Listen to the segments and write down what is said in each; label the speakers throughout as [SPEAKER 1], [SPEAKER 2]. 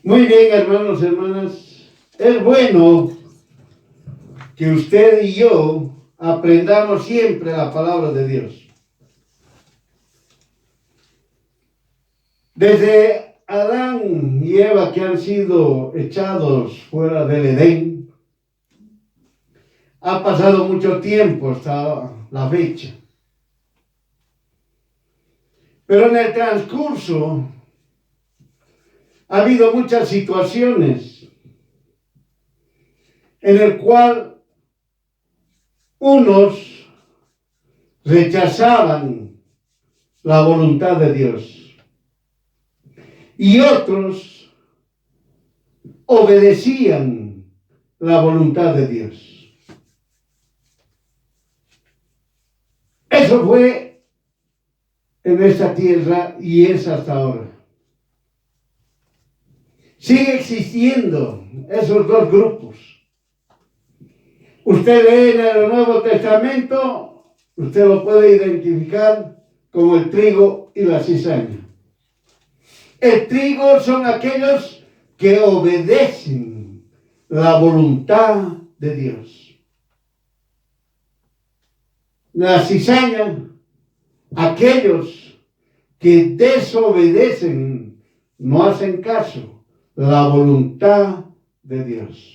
[SPEAKER 1] Muy bien, hermanos, hermanas. Es bueno que usted y yo aprendamos siempre la palabra de Dios. Desde Adán y Eva, que han sido echados fuera del Edén, ha pasado mucho tiempo hasta la fecha. Pero en el transcurso ha habido muchas situaciones en el cual unos rechazaban la voluntad de Dios y otros obedecían la voluntad de Dios. Eso fue en esta tierra y es hasta ahora. Sigue existiendo esos dos grupos. Usted lee en el Nuevo Testamento, usted lo puede identificar como el trigo y la cizaña. El trigo son aquellos que obedecen la voluntad de Dios. La cizaña, aquellos que desobedecen, no hacen caso la voluntad de Dios.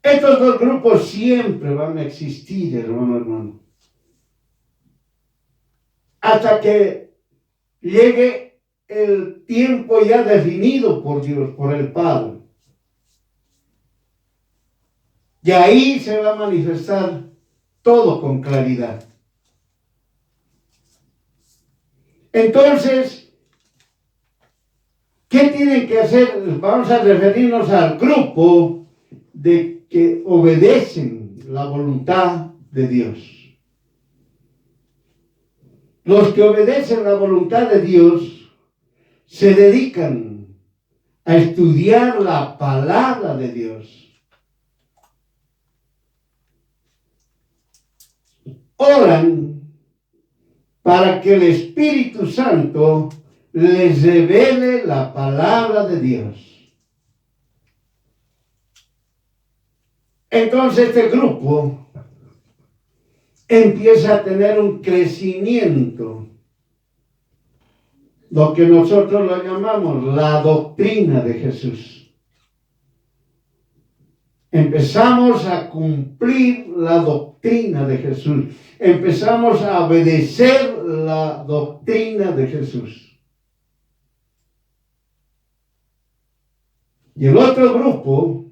[SPEAKER 1] Estos dos grupos siempre van a existir, hermano. Hasta que llegue el tiempo ya definido por Dios, por el Padre. Y ahí se va a manifestar todo con claridad. Entonces, ¿qué tienen que hacer? Vamos a referirnos al grupo de que obedecen la voluntad de Dios. Los que obedecen la voluntad de Dios se dedican a estudiar la palabra de Dios. Oran para que el Espíritu Santo les revele la palabra de Dios. Entonces este grupo empieza a tener un crecimiento, lo que nosotros lo llamamos la doctrina de Jesús. Empezamos a cumplir la doctrina de Jesús. Empezamos a obedecer la doctrina de Jesús. Y el otro grupo,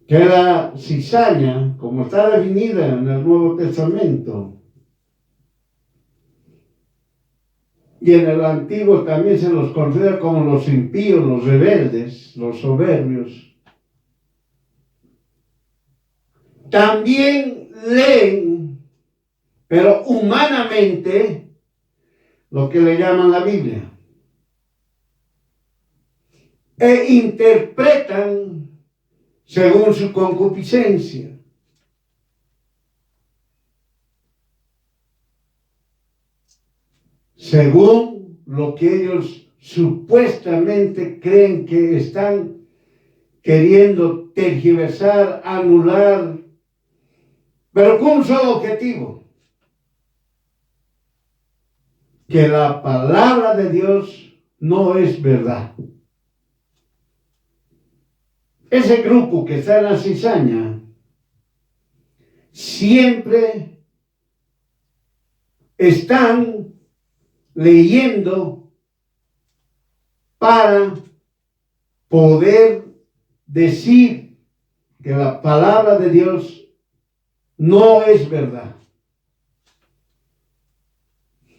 [SPEAKER 1] que era cizaña, como está definida en el Nuevo Testamento, y en el Antiguo también se los considera como los impíos, los rebeldes, los soberbios. También leen, pero humanamente, lo que le llaman la Biblia. E interpretan según su concupiscencia. Según lo que ellos supuestamente creen que están queriendo tergiversar, anular, pero con un solo objetivo: que la palabra de Dios no es verdad. Ese grupo que está en la cizaña siempre están leyendo para poder decir que la palabra de Dios no es verdad.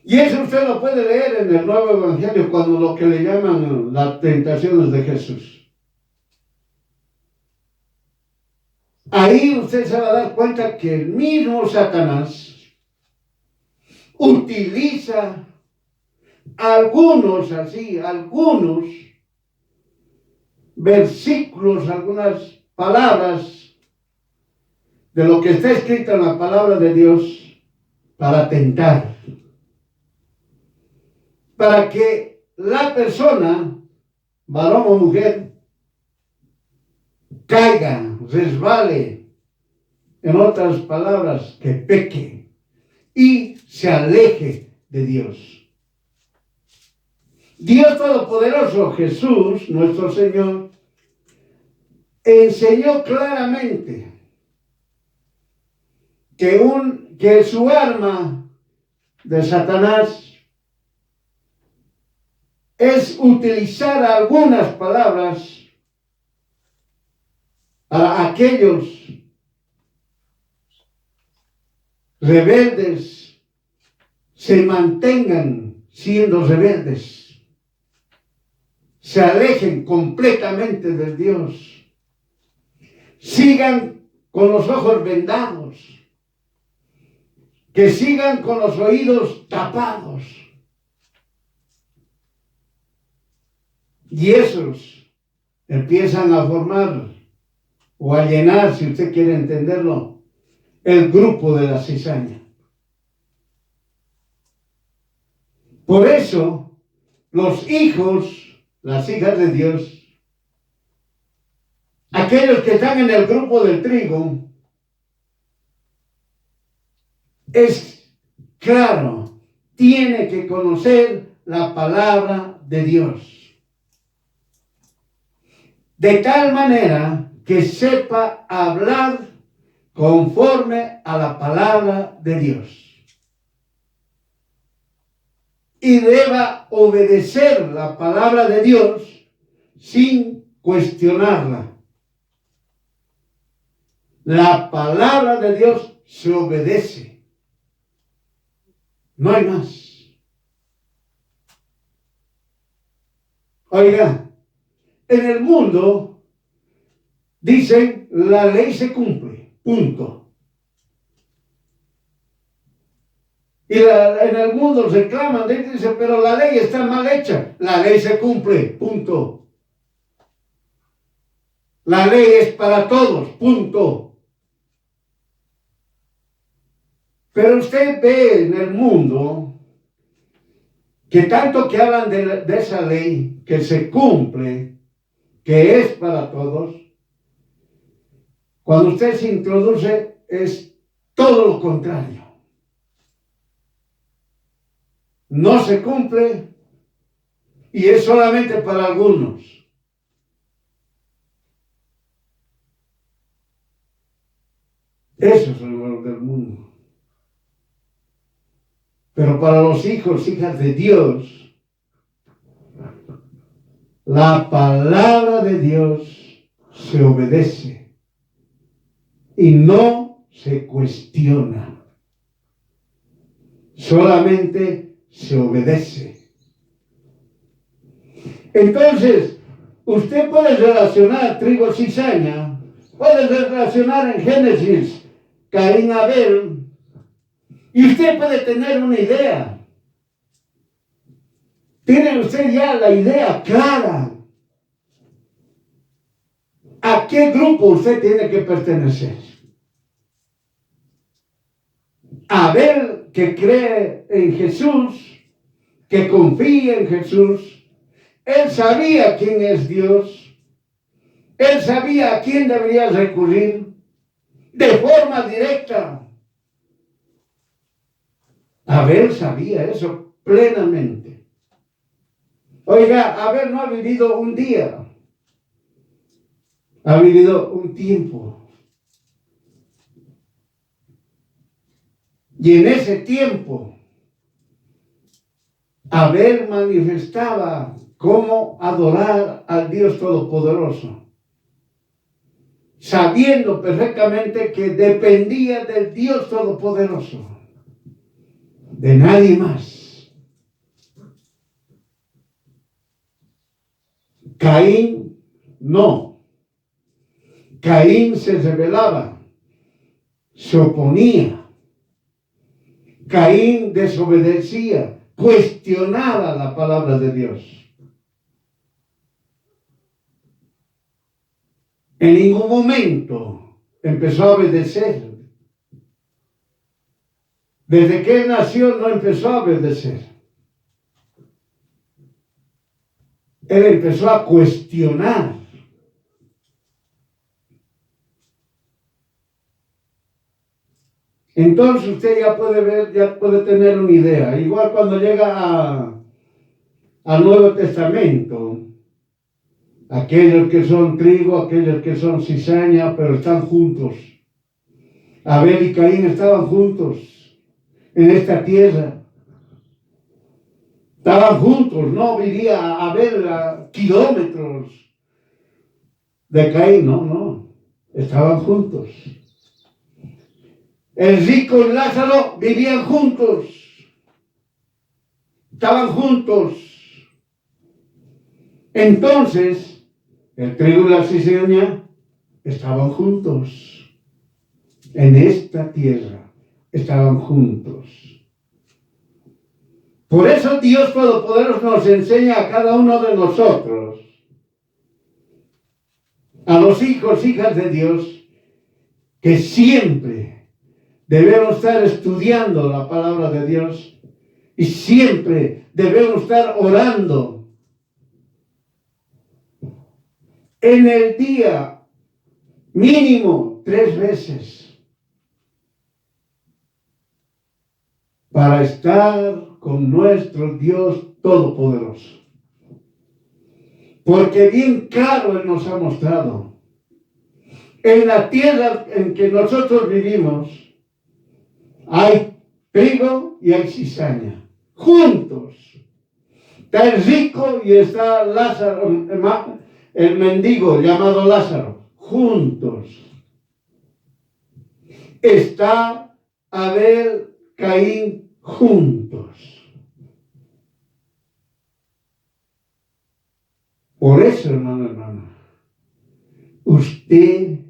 [SPEAKER 1] Y eso usted lo puede leer en el Nuevo Evangelio, cuando lo que le llaman las tentaciones de Jesús. Ahí usted se va a dar cuenta que el mismo Satanás utiliza algunos versículos, algunas palabras de lo que está escrito en la palabra de Dios para tentar para que la persona, varón o mujer, caiga, resbale, en otras palabras, que peque y se aleje de Dios. Dios Todopoderoso, Jesús, nuestro Señor, enseñó claramente que su arma de Satanás es utilizar algunas palabras para aquellos rebeldes se mantengan siendo rebeldes, se alejen completamente de Dios, sigan con los ojos vendados, que sigan con los oídos tapados. Y esos empiezan a formar o a llenar, si usted quiere entenderlo, el grupo de la cizaña. Por eso, los hijos, las hijas de Dios, aquellos que están en el grupo del trigo, es claro, tiene que conocer la palabra de Dios. De tal manera que sepa hablar conforme a la palabra de Dios. Y deba obedecer la palabra de Dios sin cuestionarla. La palabra de Dios se obedece. No hay más. Oiga, en el mundo dicen la ley se cumple, punto. Y en el mundo reclaman, dicen, pero la ley está mal hecha. La ley se cumple, punto. La ley es para todos, punto. Pero usted ve en el mundo que tanto que hablan de esa ley que se cumple, que es para todos, cuando usted se introduce es todo lo contrario. No se cumple y es solamente para algunos. Eso es el valor del mundo. Pero para los hijos, hijas de Dios, la palabra de Dios se obedece y no se cuestiona. Solamente se obedece. Entonces, usted puede relacionar trigo y cizaña, puede relacionar en Génesis Caín Abel, y usted puede tener una idea. Tiene usted ya la idea clara. ¿A qué grupo usted tiene que pertenecer? Abel, que cree en Jesús, que confía en Jesús, él sabía quién es Dios, él sabía a quién debería recurrir de forma directa. Abel sabía eso plenamente. Oiga, Abel no ha vivido un día, ha vivido un tiempo. Y en ese tiempo, Abel manifestaba cómo adorar al Dios Todopoderoso, sabiendo perfectamente que dependía del Dios Todopoderoso, de nadie más. Caín no. Caín se rebelaba, se oponía. Caín desobedecía, cuestionaba la palabra de Dios. En ningún momento empezó a obedecer. Desde que él nació no empezó a obedecer. Él empezó a cuestionar. Entonces usted ya puede ver, ya puede tener una idea. Igual cuando llega al Nuevo Testamento, aquellos que son trigo, aquellos que son cizaña, pero están juntos. Abel y Caín estaban juntos en esta tierra. Estaban juntos, no vivía Abel a kilómetros de Caín, no, estaban juntos. El rico y Lázaro vivían juntos, estaban juntos. Entonces, el trigo y la cizaña estaban juntos. En esta tierra estaban juntos. Por eso Dios Todopoderoso nos enseña a cada uno de nosotros, a los hijos, hijas de Dios, que siempre debemos estar estudiando la palabra de Dios y siempre debemos estar orando. En el día, mínimo 3 veces, para estar con nuestro Dios Todopoderoso. Porque bien claro Él nos ha mostrado. En la tierra en que nosotros vivimos, hay trigo y hay cizaña, juntos. Está el rico y está Lázaro, el mendigo llamado Lázaro, juntos. Está Abel, Caín, juntos. Por eso, hermano, usted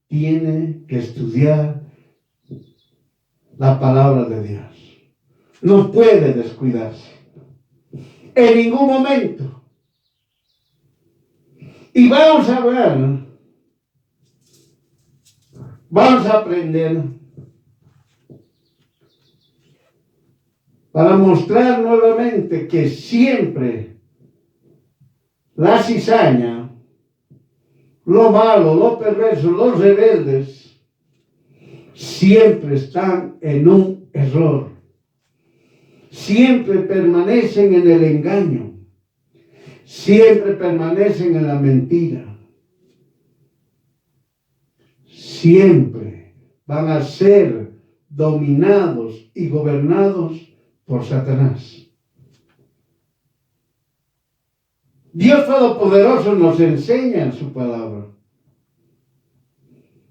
[SPEAKER 1] tiene que estudiar la palabra de Dios. No puede descuidarse en ningún momento. Y vamos a ver, vamos a aprender para mostrar nuevamente que siempre la cizaña, lo malo, lo perverso, los rebeldes, siempre están en un error. Siempre permanecen en el engaño. Siempre permanecen en la mentira. Siempre van a ser dominados y gobernados por Satanás. Dios Todopoderoso nos enseña en su palabra.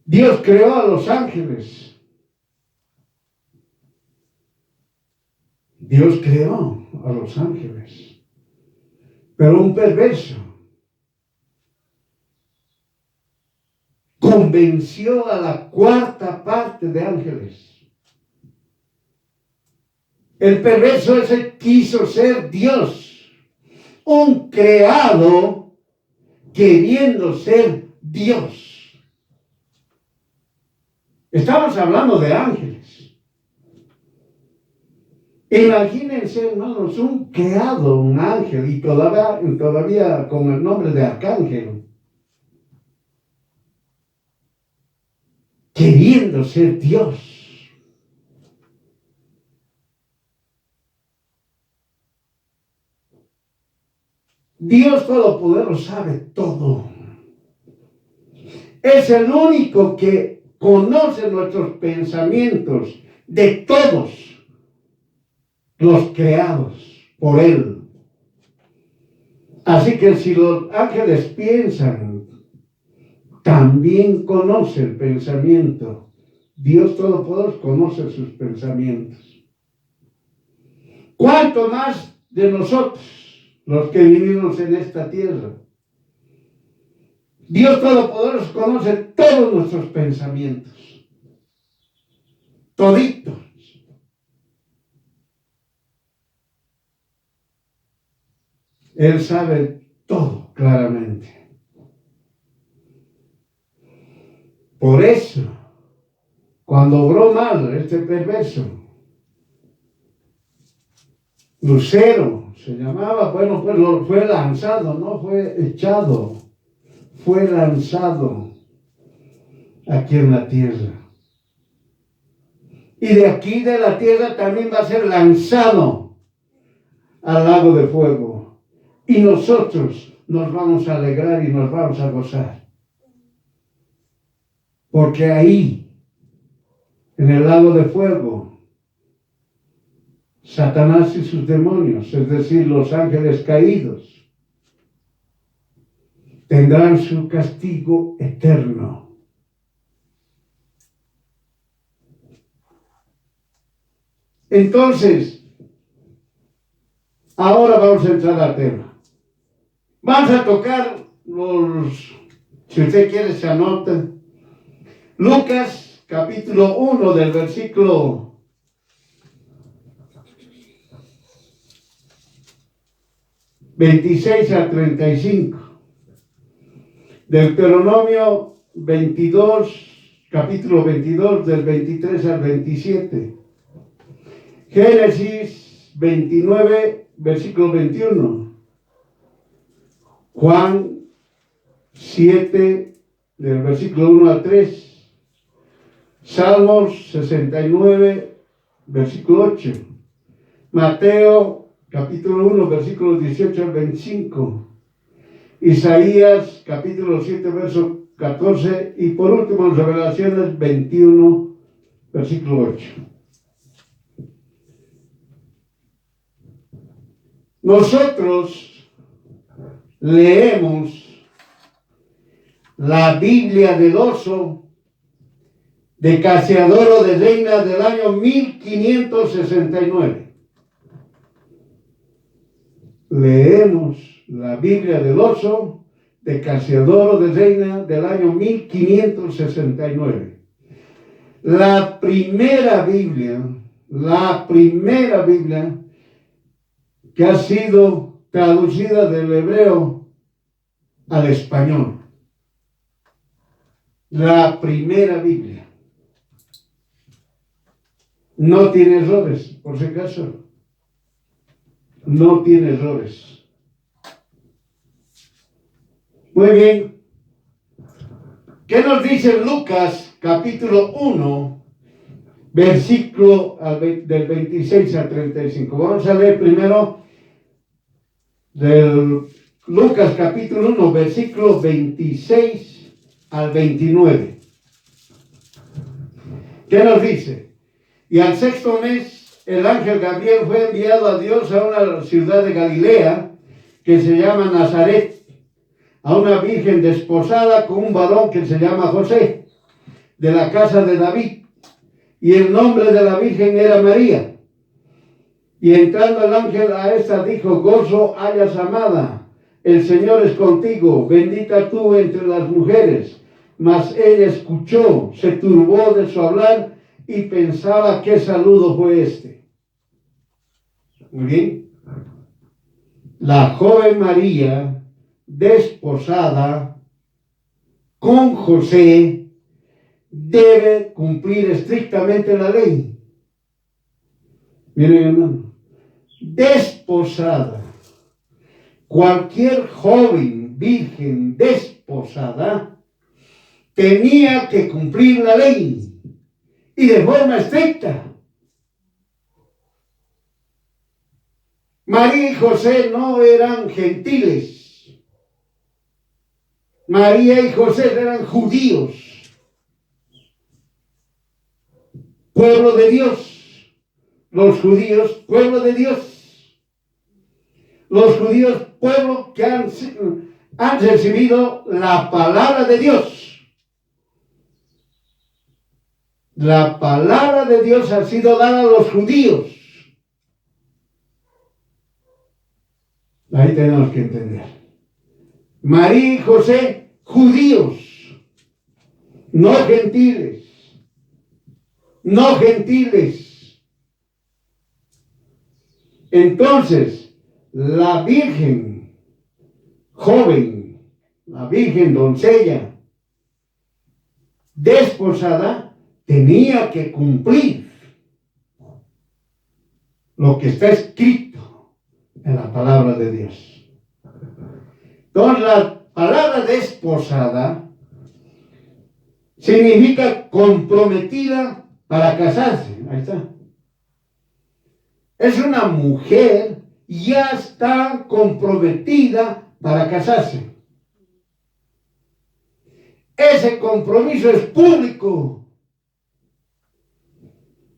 [SPEAKER 1] Dios creó a los ángeles. Dios creó a los ángeles. Pero un perverso convenció a la 4ª parte de ángeles. El perverso ese quiso ser Dios. Un creado queriendo ser Dios. Estamos hablando de ángeles. Imagínense, hermanos, un creado, un ángel, y todavía con el nombre de arcángel, queriendo ser Dios. Dios Todopoderoso sabe todo. Es el único que conoce nuestros pensamientos de todos los creados por Él. Así que si los ángeles piensan, también conoce el pensamiento. Dios Todopoderoso conoce sus pensamientos. ¿Cuánto más de nosotros, los que vivimos en esta tierra? Dios Todopoderoso conoce todos nuestros pensamientos. Toditos. Él sabe todo claramente. Por eso, cuando obró mal este perverso, Lucero se llamaba, bueno, pues fue lanzado, no fue echado, fue lanzado aquí en la tierra. Y de aquí de la tierra también va a ser lanzado al lago de fuego. Y nosotros nos vamos a alegrar y nos vamos a gozar. Porque ahí, en el lago de fuego, Satanás y sus demonios, es decir, los ángeles caídos, tendrán su castigo eterno. Entonces, ahora vamos a entrar al tema. Vamos a tocar si usted quiere se anota, Lucas capítulo 1 del versículo 26 al 35. Deuteronomio 22, capítulo 22 del 23 al 27. Génesis 29, versículo 21. Juan 7, del versículo 1 al 3. Salmos 69, versículo 8. Mateo capítulo 1, versículos 18 al 25. Isaías capítulo 7, verso 14. Y por último, Revelaciones 21, versículo 8. Nosotros leemos la Biblia del Oso de Casiodoro de Reina del año 1569. Leemos la Biblia del Oso de Casiodoro de Reina del año 1569. La primera Biblia que ha sido traducida del hebreo al español. La primera Biblia. No tiene errores, por si acaso. No tiene errores. Muy bien. ¿Qué nos dice Lucas capítulo 1, versículo del 26 al 35? Vamos a leer primero del Lucas capítulo 1, versículo 26 al 29. ¿Qué nos dice? Y al sexto mes, el ángel Gabriel fue enviado a Dios a una ciudad de Galilea que se llama Nazaret, a una virgen desposada con un varón que se llama José, de la casa de David. Y el nombre de la virgen era María. Y entrando el ángel a esta dijo: gozo hayas amada, el Señor es contigo, bendita tú entre las mujeres. Mas ella escuchó, se turbó de su hablar y pensaba: ¿qué saludo fue este? Muy bien. La joven María, desposada con José, debe cumplir estrictamente la ley. Miren, hermano, desposada. Cualquier joven virgen desposada tenía que cumplir la ley, y de forma estricta. María y José no eran gentiles. María y José eran judíos, pueblo de Dios. Los judíos, pueblo de Dios. Los judíos, pueblo que han recibido la palabra de Dios. La palabra de Dios ha sido dada a los judíos. Ahí tenemos que entender. María y José, judíos, no gentiles. No gentiles. Entonces, la virgen joven, la virgen doncella, desposada, tenía que cumplir lo que está escrito en la palabra de Dios. Entonces, la palabra desposada significa comprometida para casarse. Ahí está. Es una mujer, ya está comprometida para casarse. Ese compromiso es público.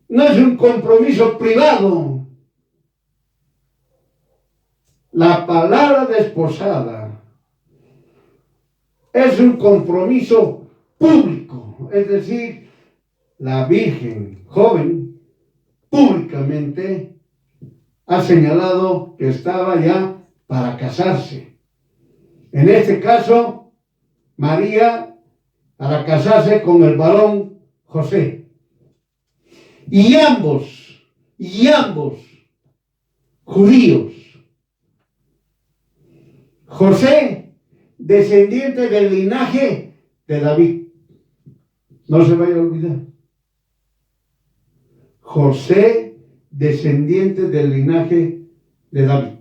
[SPEAKER 1] No es un compromiso privado. La palabra desposada es un compromiso público. Es decir, la Virgen joven públicamente ha señalado que estaba ya para casarse. En este caso, María para casarse con el varón José. Y ambos judíos. José, descendiente del linaje de David. No se vaya a olvidar. José, descendiente del linaje de David.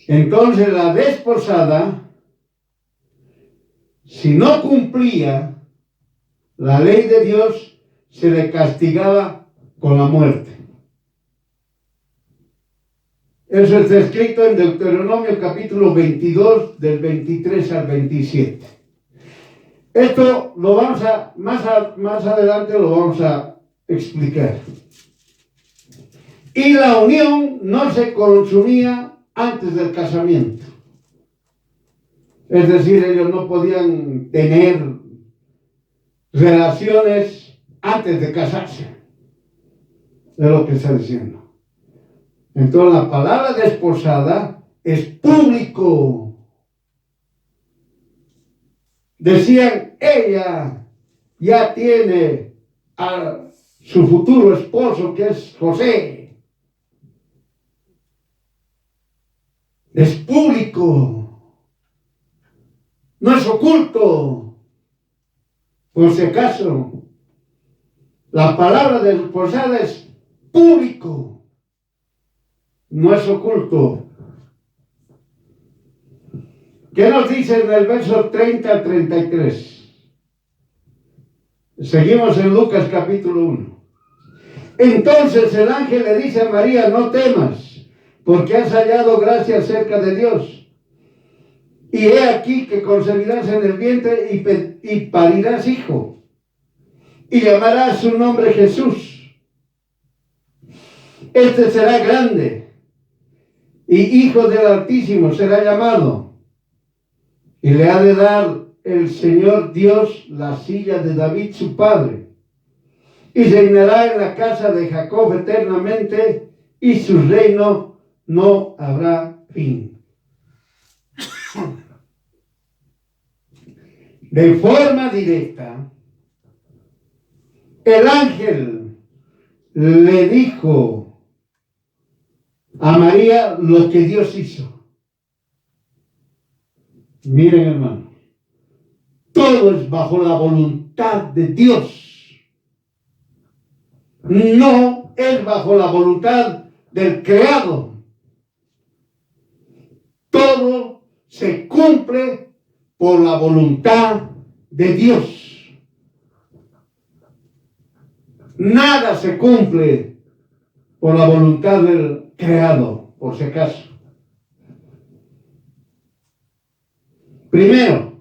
[SPEAKER 1] Entonces la desposada, si no cumplía la ley de Dios, se le castigaba con la muerte. Eso está escrito en Deuteronomio capítulo 22, del 23 al 27. Esto lo vamos a, más adelante lo vamos a explicar. Y la unión no se consumía antes del casamiento. Es decir, ellos no podían tener relaciones antes de casarse. Es lo que está diciendo. Entonces la palabra desposada es público. Decían, ella ya tiene a su futuro esposo, que es José. Es público. No es oculto. Por si acaso, la palabra desposada es público. No es oculto. ¿Qué nos dice en el verso 30 al 33? Seguimos en Lucas capítulo 1. Entonces el ángel le dice a María, no temas, porque has hallado gracia cerca de Dios. Y he aquí que concebirás en el vientre y parirás hijo. Y llamarás su nombre Jesús. Este será grande y hijo del Altísimo será llamado. Y le ha de dar el Señor Dios la silla de David su padre. Y reinará en la casa de Jacob eternamente, y su reino no habrá fin. De forma directa, el ángel le dijo a María lo que Dios hizo. Miren, hermano, todo es bajo la voluntad de Dios. No es bajo la voluntad del creado. Todo se cumple por la voluntad de Dios. Nada se cumple por la voluntad del creado, por si acaso. Primero,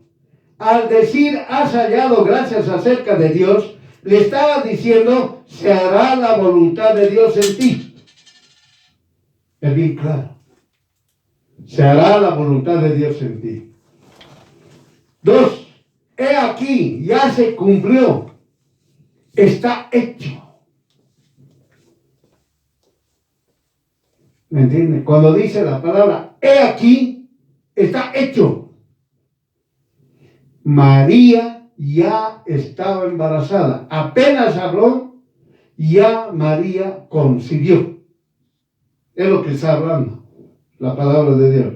[SPEAKER 1] al decir has hallado gracias acerca de Dios, le estaba diciendo se hará la voluntad de Dios en ti. Es bien claro. Se hará la voluntad de Dios en ti. 2. He aquí, ya se cumplió. Está hecho. ¿Me entiende? Cuando dice la palabra he aquí, está hecho. María ya estaba embarazada. Apenas habló, ya María concibió. Es lo que está hablando la palabra de Dios.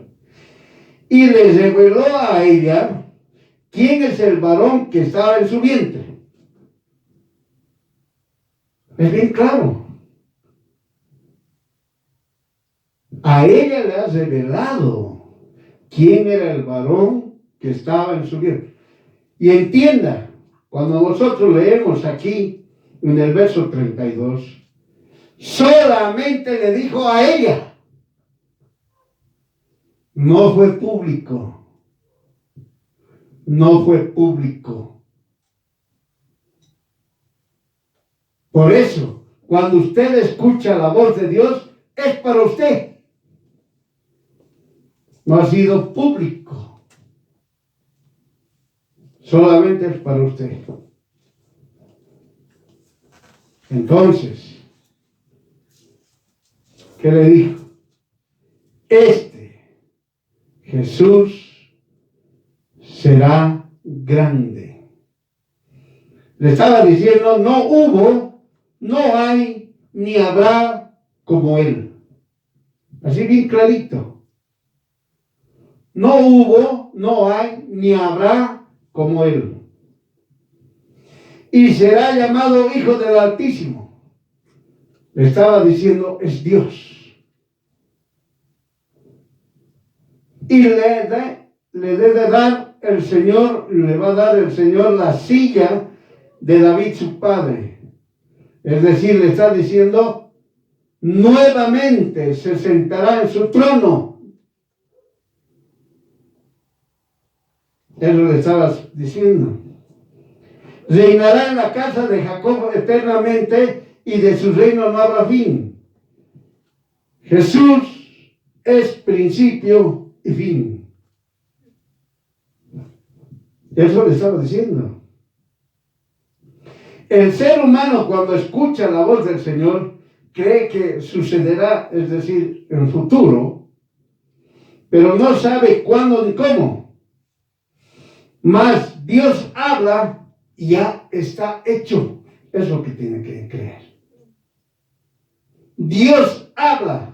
[SPEAKER 1] Y le reveló a ella quién es el varón que estaba en su vientre. Es bien claro. a ella le ha revelado quién era el varón que estaba en su vientre. Y entienda, cuando nosotros leemos aquí en el verso 32, solamente le dijo a ella, no fue público, no fue público. Por eso, cuando usted escucha la voz de Dios, es para usted. No ha sido público. Solamente es para usted. Entonces, ¿qué le dijo? Jesús será grande. Le estaba diciendo, no hubo, no hay, ni habrá como él. Así bien clarito. No hubo, no hay, ni habrá como él. Y será llamado Hijo del Altísimo. Le estaba diciendo, es Dios. Y le debe dar el Señor, le va a dar el Señor la silla de David su padre. Es decir, le está diciendo, nuevamente se sentará en su trono. Eso le estabas diciendo. Reinará en la casa de Jacob eternamente y de su reino no habrá fin. Jesús es principio y fin. Eso le estaba diciendo. El ser humano, cuando escucha la voz del Señor, cree que sucederá, es decir, en futuro, pero no sabe cuándo ni cómo. Mas Dios habla y ya está hecho. Es lo que tiene que creer. Dios habla.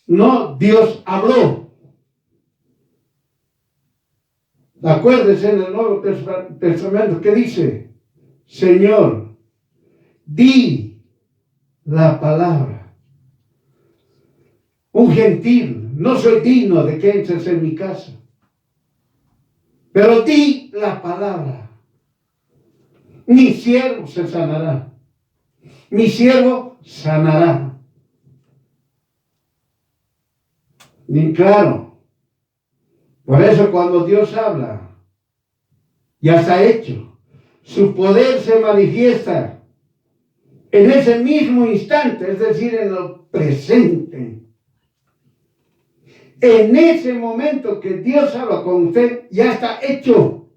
[SPEAKER 1] No, Dios habló. Acuérdese en el Nuevo Testamento que dice, Señor, di la palabra. Un gentil, no soy digno de que entres en mi casa, pero di la palabra. Mi siervo se sanará. Mi siervo sanará. Bien claro. Por eso cuando Dios habla, ya está hecho. Su poder se manifiesta en ese mismo instante, es decir, en lo presente. En ese momento que Dios habla con usted, ya está hecho.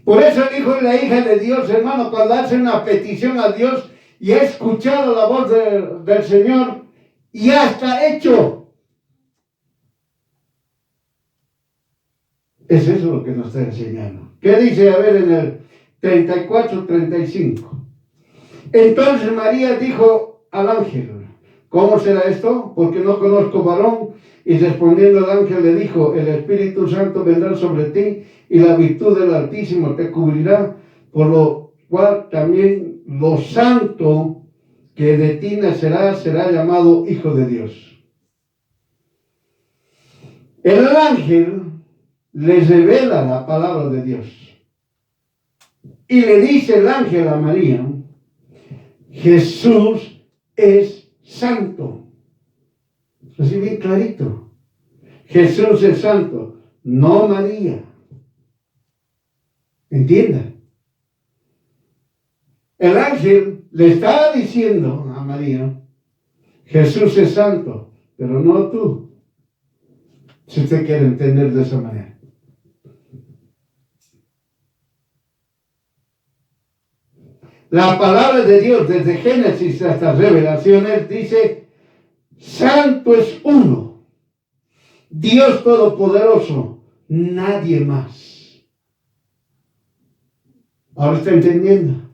[SPEAKER 1] Por eso el hijo y la hija de Dios, hermano, cuando hace una petición a Dios y ha escuchado la voz del Señor, ya está hecho. Es eso lo que nos está enseñando. ¿Qué dice? A ver, en el 34-35. Entonces María dijo al ángel, ¿cómo será esto? Porque no conozco varón. Y respondiendo el ángel le dijo, el Espíritu Santo vendrá sobre ti y la virtud del Altísimo te cubrirá, por lo cual también lo santo que de ti nacerá será llamado Hijo de Dios. El ángel le revela la palabra de Dios. Y le dice el ángel a María, Jesús es santo. Así bien clarito. Jesús es santo, no María. ¿Entienda? El ángel le estaba diciendo a María, Jesús es santo, pero no tú. Si usted quiere entender de esa manera. La palabra de Dios desde Génesis hasta Revelaciones dice, santo es uno, Dios Todopoderoso, nadie más. Ahora está entendiendo.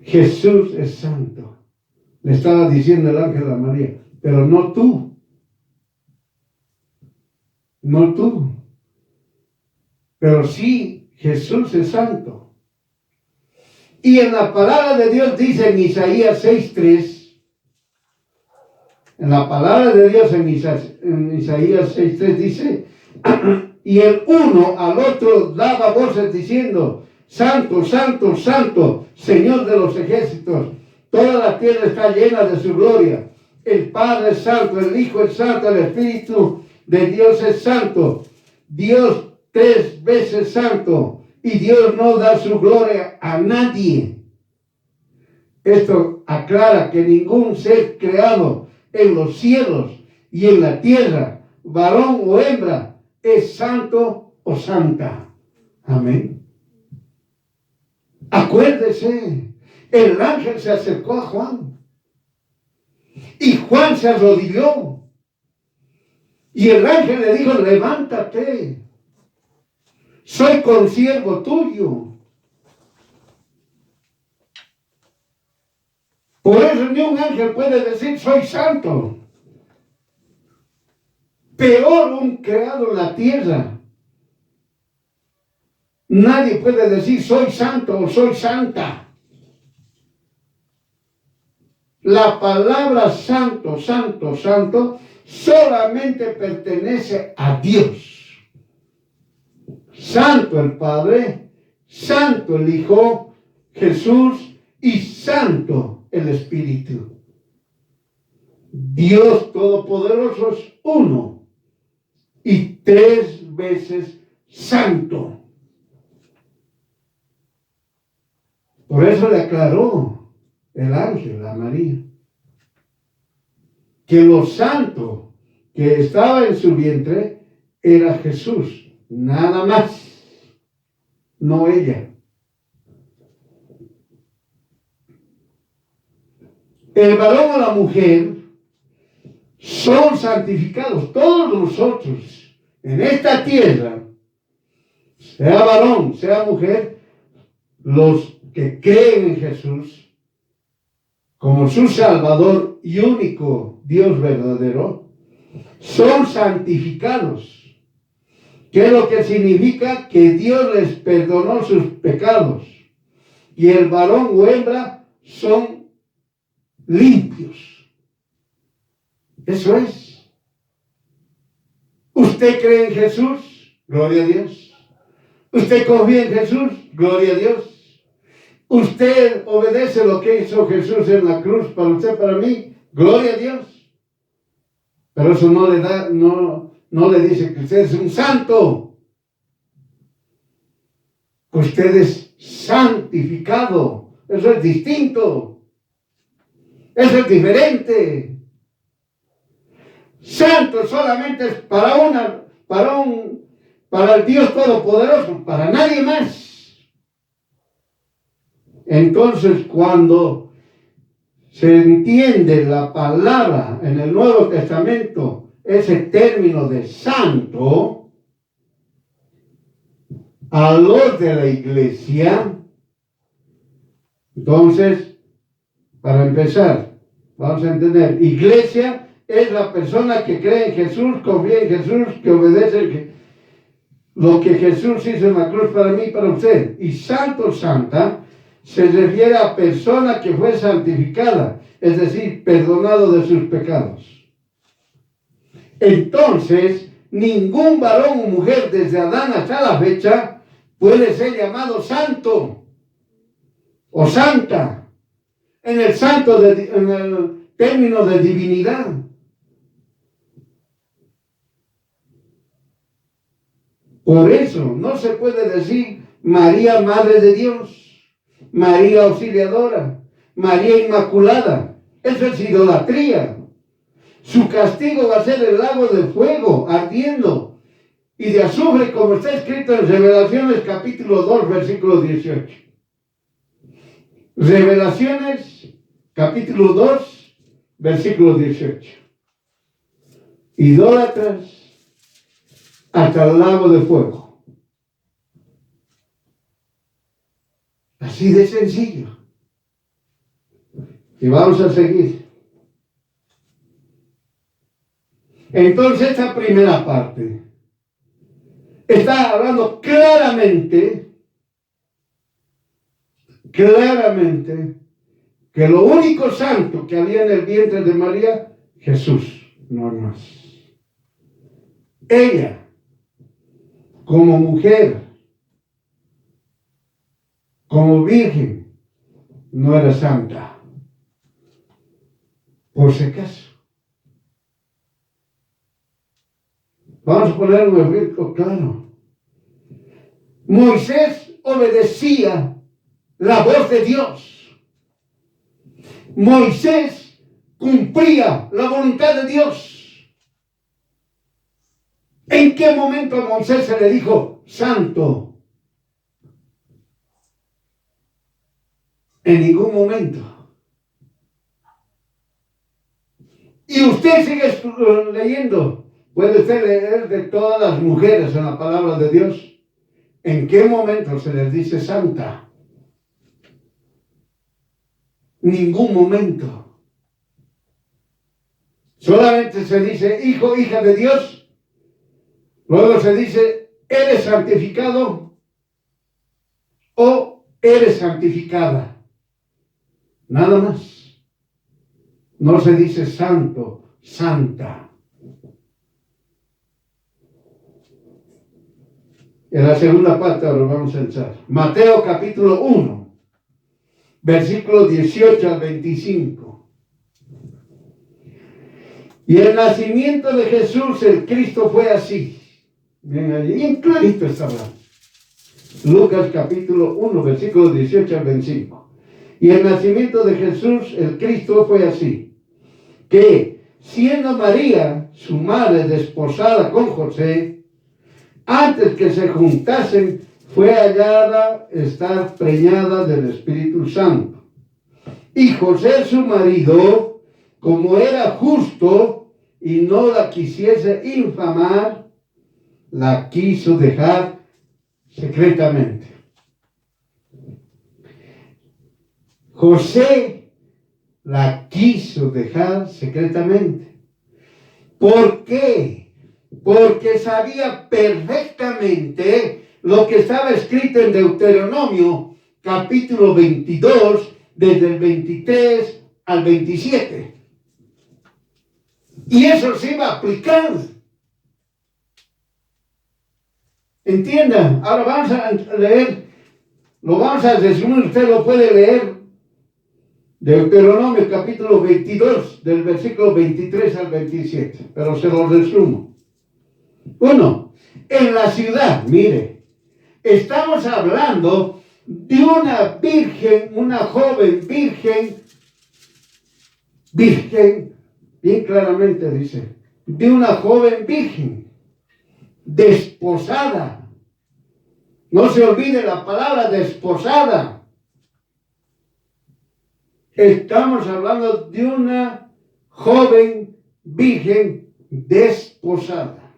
[SPEAKER 1] Jesús es santo. Le estaba diciendo el ángel a María, pero no tú. No tú. Pero sí, Jesús es santo. Y en la palabra de Dios dice en Isaías 6:3, En la palabra de Dios en Isaías 6:3 dice, y el uno al otro daba voces diciendo, Santo, Santo, Santo, Señor de los ejércitos, toda la tierra está llena de su gloria. El Padre es santo, el Hijo es santo, el Espíritu de Dios es santo. Dios 3 veces santo, y Dios no da su gloria a nadie. Esto aclara que ningún ser creado en los cielos y en la tierra, varón o hembra, es santo o santa. Amén. Acuérdese, el ángel se acercó a Juan y Juan se arrodilló y el ángel le dijo, levántate, soy consiervo tuyo. Por eso ni un ángel puede decir soy santo. Peor un creado en la tierra. Nadie puede decir soy santo o soy santa. La palabra santo, santo, santo solamente pertenece a Dios. Santo el Padre, santo el Hijo, Jesús y santo el Espíritu. Dios Todopoderoso es uno y 3 veces santo. Por eso le aclaró el ángel a María que lo santo que estaba en su vientre era Jesús, nada más, no ella. El varón o la mujer son santificados, todos nosotros en esta tierra, sea varón, sea mujer, los que creen en Jesús como su Salvador y único Dios verdadero, son santificados. ¿Qué es lo que significa? Que Dios les perdonó sus pecados. Y el varón o hembra son limpios. Eso es. ¿Usted cree en Jesús? Gloria a Dios. ¿Usted confía en Jesús? Gloria a Dios. ¿Usted obedece lo que hizo Jesús en la cruz para usted, para mí? Gloria a Dios. Pero eso no le da, no le dice que usted es un santo. Usted es santificado. Eso es distinto. Eso es diferente. Santo solamente es para el Dios Todopoderoso, para nadie más. Entonces, cuando se entiende la palabra en el Nuevo Testamento, ese término de santo, a los de la iglesia, entonces, para empezar, vamos a entender, iglesia es la persona que cree en Jesús, confía en Jesús, que obedece lo que Jesús hizo en la cruz para mí y para usted. Y santo, santa, se refiere a persona que fue santificada, es decir, perdonado de sus pecados. Entonces, ningún varón o mujer desde Adán hasta la fecha puede ser llamado santo o santa en el término de divinidad. Por eso no se puede decir María, Madre de Dios, María Auxiliadora, María Inmaculada. Eso es idolatría. Su castigo va a ser el lago de fuego ardiendo y de azufre, como está escrito en Revelaciones capítulo 2, versículo 18. Revelaciones capítulo 2, versículo 18. Idólatras hasta el lago de fuego. Así de sencillo. Y vamos a seguir. Entonces, esta primera parte está hablando claramente que lo único santo que había en el vientre de María Jesús, no hay más. Ella, como mujer, como virgen, no era santa. Por si acaso. Vamos a poner un ejemplo claro. Moisés obedecía la voz de Dios. Moisés cumplía la voluntad de Dios. ¿En qué momento a Moisés se le dijo santo? En ningún momento. Y usted sigue leyendo. Puede usted leer de todas las mujeres en la palabra de Dios. ¿En qué momento se les dice santa? Ningún momento. Solamente se dice hijo, hija de Dios. Luego se dice eres santificado o eres santificada. Nada más. No se dice santo, santa. En la segunda parte ahora vamos a entrar. Mateo capítulo 1, versículos 18 al 25. Y el nacimiento de Jesús, el Cristo, fue así. Bien allí, bien clarito está hablando. Lucas capítulo 1, versículos 18 al 25. Y el nacimiento de Jesús, el Cristo, fue así. Que, siendo María, su madre, desposada con José, antes que se juntasen, fue hallada estar preñada del Espíritu Santo. Y José, su marido, como era justo y no la quisiese infamar, la quiso dejar secretamente. José la quiso dejar secretamente. ¿Por qué? Porque sabía perfectamente lo que estaba escrito en Deuteronomio, capítulo 22, desde el 23 al 27. Y eso se iba a aplicar. Entiendan, ahora vamos a leer, lo vamos a resumir, usted lo puede leer. Deuteronomio, capítulo 22, del versículo 23 al 27, pero se lo resumo. 1. En la ciudad, mire, estamos hablando de una virgen, una joven virgen, bien claramente dice, de una joven virgen, desposada. No se olvide la palabra desposada. Estamos hablando de una joven virgen desposada.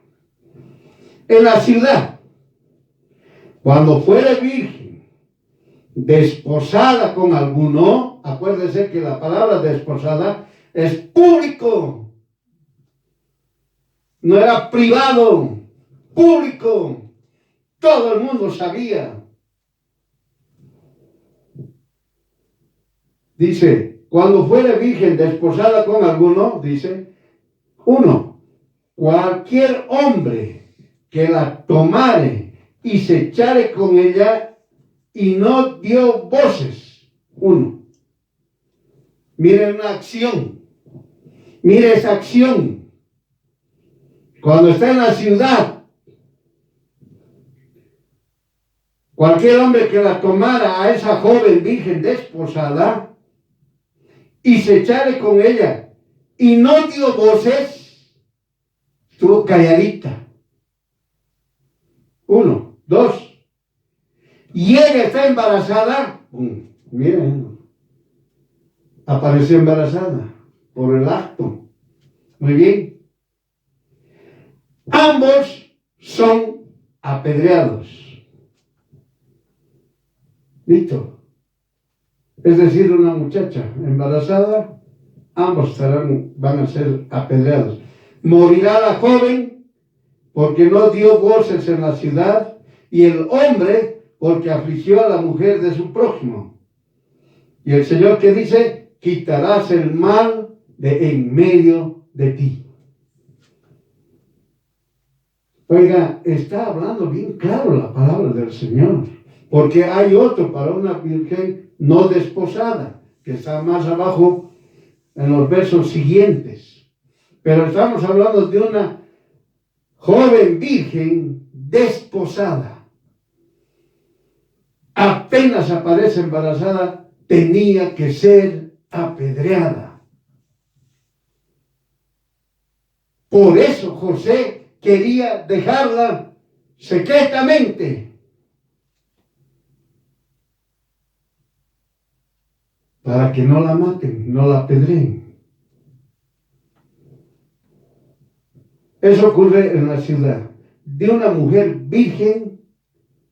[SPEAKER 1] En la ciudad, cuando fuere virgen, desposada con alguno, acuérdese que la palabra desposada es público, no era privado, público, todo el mundo sabía. Dice, cuando fuere virgen desposada con alguno, dice, 1, cualquier hombre que la tomare y se echare con ella y no dio voces. 1. Mire una acción. Mire esa acción. Cuando está en la ciudad, cualquier hombre que la tomara a esa joven virgen desposada y se echare con ella y no dio voces, estuvo calladita. 1, 2. Y ella está embarazada. Miren, apareció embarazada por el acto. Muy bien. Ambos son apedreados. ¿Listo? Es decir, una muchacha embarazada, ambos van a ser apedreados. Morirá la joven porque no dio voces en la ciudad, y el hombre porque afligió a la mujer de su prójimo. Y el Señor que dice, quitarás el mal de en medio de ti. Oiga, está hablando bien claro la palabra del Señor, porque hay otro para una virgen no desposada, que está más abajo en los versos siguientes. Pero estamos hablando de una joven virgen desposada. Apenas aparece embarazada, tenía que ser apedreada. Por eso José quería dejarla secretamente, para que no la maten, no la apedreen. Eso ocurre en la ciudad, de una mujer virgen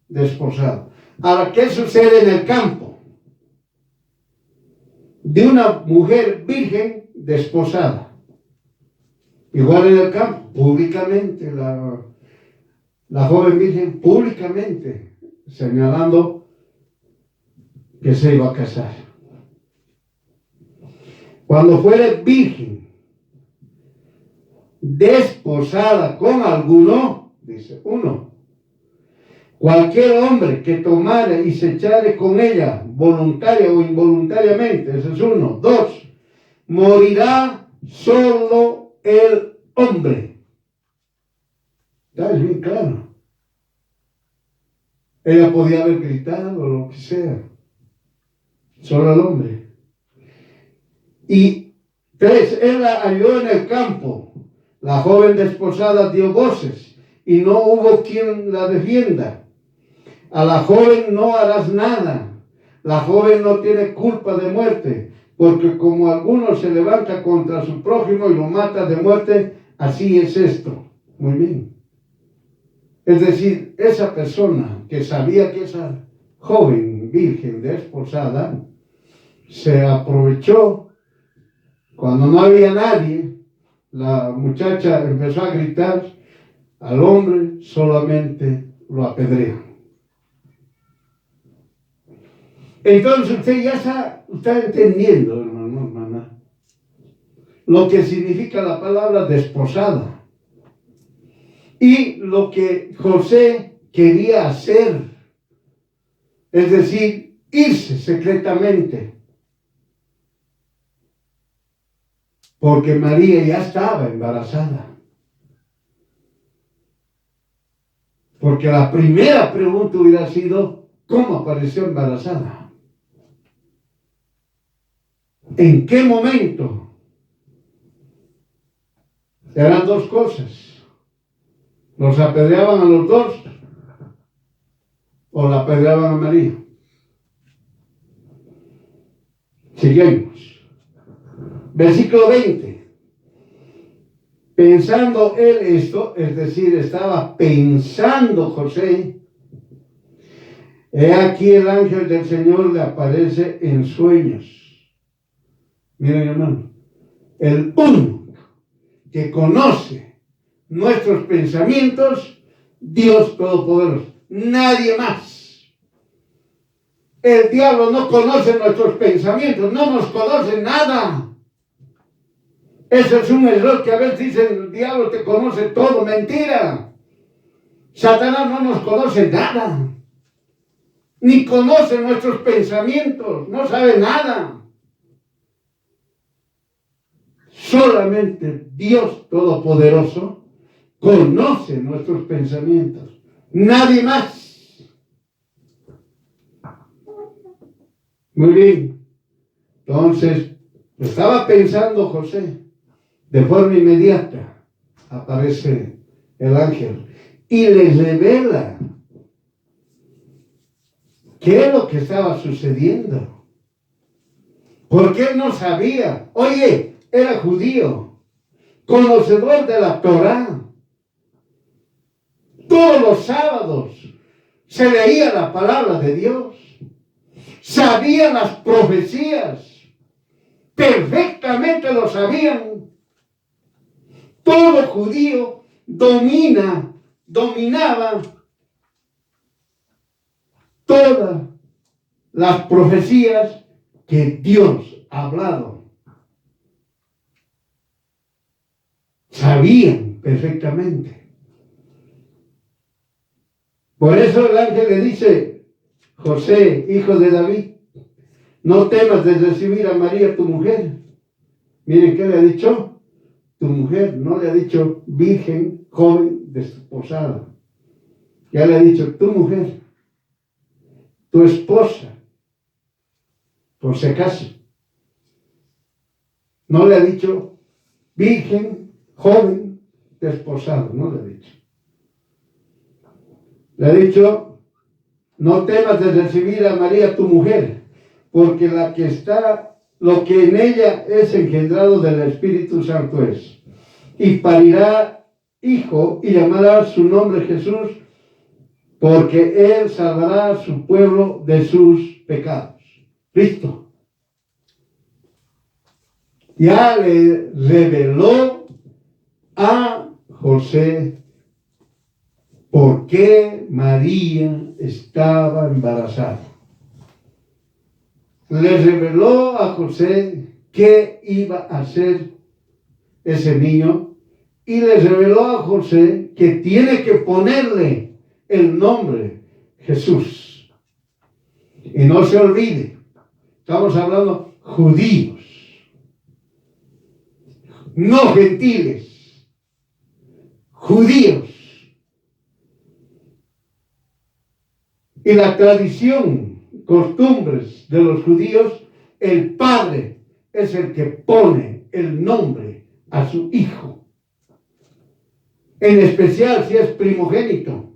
[SPEAKER 1] desposada. Ahora, ¿qué sucede en el campo? De una mujer virgen desposada. Igual en el campo, públicamente, la joven virgen públicamente señalando que se iba a casar. Cuando fuere virgen desposada con alguno, dice uno, cualquier hombre que tomare y se echare con ella, voluntaria o involuntariamente, ese es uno. Dos, morirá solo el hombre. Ya es bien claro. Ella podía haber gritado o lo que sea. Solo el hombre. Y tres, él la halló en el campo. La joven desposada dio voces y no hubo quien la defienda. A la joven no harás nada. La joven no tiene culpa de muerte, porque como alguno se levanta contra su prójimo y lo mata de muerte, así es esto. Muy bien. Es decir, esa persona que sabía que esa joven virgen desposada se aprovechó cuando no había nadie. La muchacha empezó a gritar, al hombre solamente lo apedrean. Entonces usted ya está entendiendo, hermano, hermana, lo que significa la palabra desposada y lo que José quería hacer, es decir, irse secretamente, porque María ya estaba embarazada. Porque la primera pregunta hubiera sido, ¿cómo apareció embarazada? ¿En qué momento? Eran dos cosas. ¿Los apedreaban a los dos o la apedreaban a María? Seguimos. Versículo 20. Pensando él esto, es decir, estaba pensando José, he aquí el ángel del Señor le aparece en sueños. Miren, hermano, el único que conoce nuestros pensamientos, Dios Todopoderoso, nadie más. El diablo no conoce nuestros pensamientos, no nos conoce nada. Ese es un error que a veces dicen, el diablo te conoce todo. Mentira. Satanás no nos conoce nada, ni conoce nuestros pensamientos, no sabe nada. Solamente Dios Todopoderoso conoce nuestros pensamientos, nadie más. Muy bien. Entonces, estaba pensando José, de forma inmediata aparece el ángel y le revela qué es lo que estaba sucediendo. Porque él no sabía. Oye, era judío, conocedor de la Torá. Todos los sábados se leía la palabra de Dios. Sabía las profecías. Perfectamente lo sabían. Todo judío dominaba todas las profecías que Dios ha hablado. sabían perfectamente. Por eso el ángel le dice: José, hijo de David, no temas de recibir a María, tu mujer. Miren qué le ha dicho: tu mujer. No le ha dicho virgen, joven, desposada. Ya le ha dicho tu mujer, tu esposa, por si acaso. No le ha dicho virgen, joven, desposado. No le ha dicho. Le ha dicho: no temas de recibir a María, tu mujer, porque lo que en ella es engendrado del Espíritu Santo es. Y parirá hijo y llamará su nombre Jesús, porque él salvará a su pueblo de sus pecados. Listo. Ya le reveló a José por qué María estaba embarazada. Le reveló a José qué iba a hacer ese niño, y le reveló a José que tiene que ponerle el nombre Jesús. Y no se olvide, estamos hablando judíos, no gentiles, judíos. Y la tradición, costumbres de los judíos, el padre es el que pone el nombre a su hijo. En especial si es primogénito.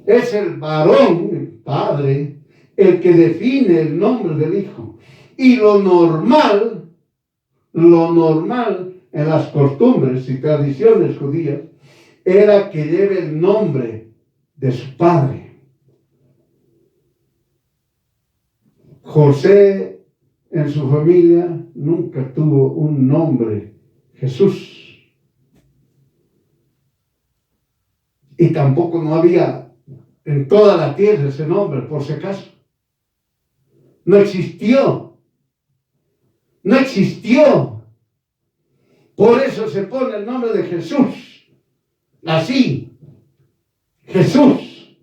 [SPEAKER 1] Es el varón, el padre, el que define el nombre del hijo. Y lo normal en las costumbres y tradiciones judías era que lleve el nombre de su padre. José en su familia nunca tuvo un nombre Jesús. Y tampoco no había en toda la tierra ese nombre, por si acaso. No existió. No existió. Por eso se pone el nombre de Jesús. Así. Jesús.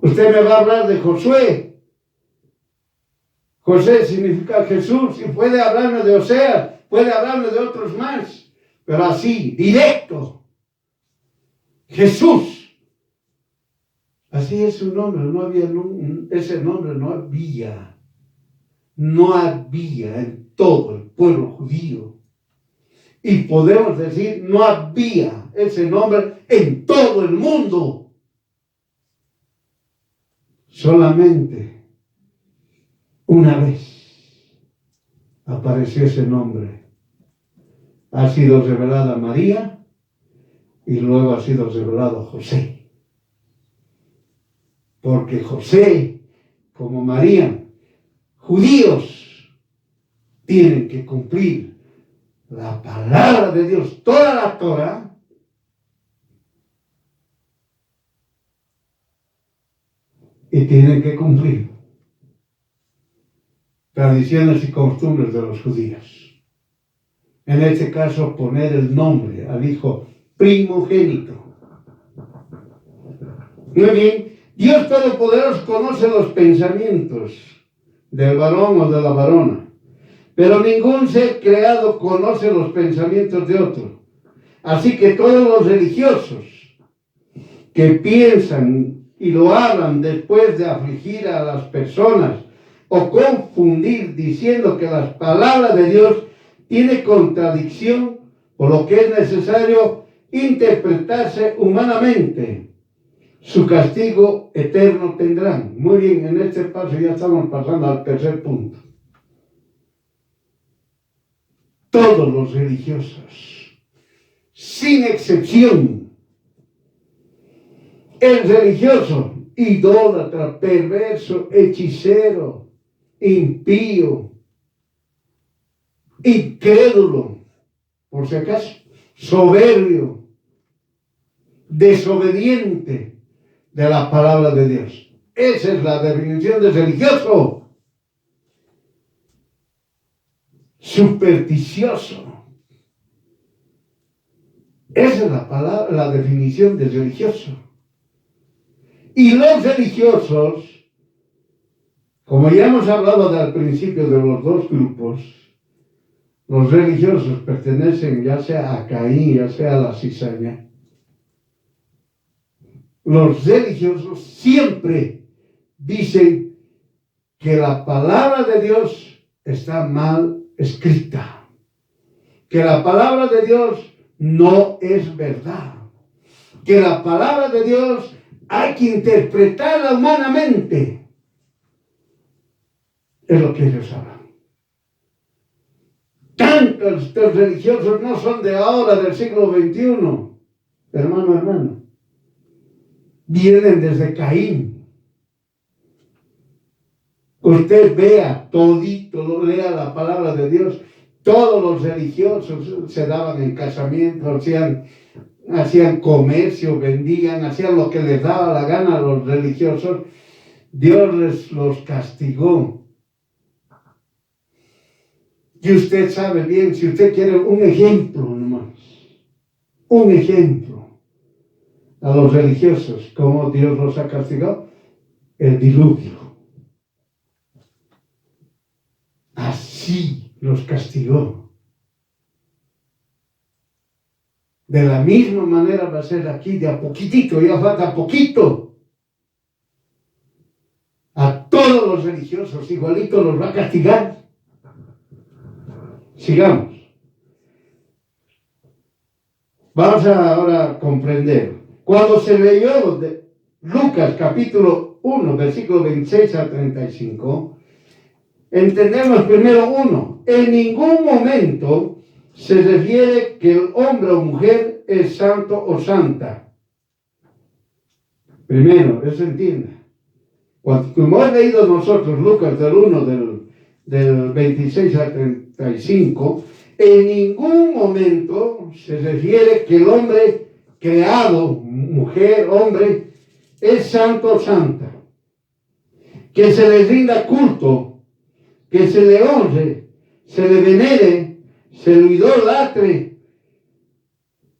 [SPEAKER 1] Usted me va a hablar de Josué. José significa Jesús, y puede hablarme de Oseas, puede hablarme de otros más, pero así, directo. Jesús. Así es su nombre. No había ese nombre, no había en todo el pueblo judío. Y podemos decir, no había ese nombre en todo el mundo. Solamente una vez apareció ese nombre. Ha sido revelado a María y luego ha sido revelado a José. Porque José, como María, judíos, tienen que cumplir la palabra de Dios, toda la Torah, y tienen que cumplir tradiciones y costumbres de los judíos. En este caso, poner el nombre al hijo primogénito. Muy bien, Dios Todopoderoso conoce los pensamientos del varón o de la varona, pero ningún ser creado conoce los pensamientos de otro. Así que todos los religiosos que piensan y lo hablan después de afligir a las personas o confundir diciendo que las palabras de Dios tienen contradicción, por lo que es necesario interpretarse humanamente, su castigo eterno tendrán. Muy bien, en este paso ya estamos pasando al tercer punto. Todos los religiosos, sin excepción, el religioso, idólatra, perverso, hechicero, impío, incrédulo, por si acaso, soberbio, desobediente de la palabra de Dios. Esa es la definición de religioso. supersticioso. Esa es la palabra, la definición de religioso. Y los religiosos, como ya hemos hablado al principio de los dos grupos, los religiosos pertenecen ya sea a Caín, ya sea a la cizaña. Los religiosos siempre dicen que la palabra de Dios está mal escrita, que la palabra de Dios no es verdad, que la palabra de Dios hay que interpretarla humanamente. Es lo que ellos hablan. Tantos religiosos no son de ahora, del siglo XXI, hermano. Vienen desde Caín. Usted vea todito, lea la palabra de Dios. Todos los religiosos se daban en casamiento, hacían comercio, vendían, hacían lo que les daba la gana a los religiosos. Dios los castigó. Y usted sabe bien, si usted quiere un ejemplo nomás, un ejemplo a los religiosos, cómo Dios los ha castigado, el diluvio. Así los castigó. De la misma manera va a ser aquí, de a poquitito, ya falta poquito. A todos los religiosos igualito los va a castigar. Sigamos. Vamos ahora a comprender. Cuando se leyó de Lucas capítulo 1, versículo 26 a 35, entendemos primero uno. En ningún momento se refiere que el hombre o mujer es santo o santa. Primero, eso entiende. Como hemos leído nosotros Lucas del 1, del 26 al 35, en ningún momento se refiere que el hombre creado, mujer, hombre, es santo o santa. Que se le rinda culto, que se le honre, se le venere, se le idolatre.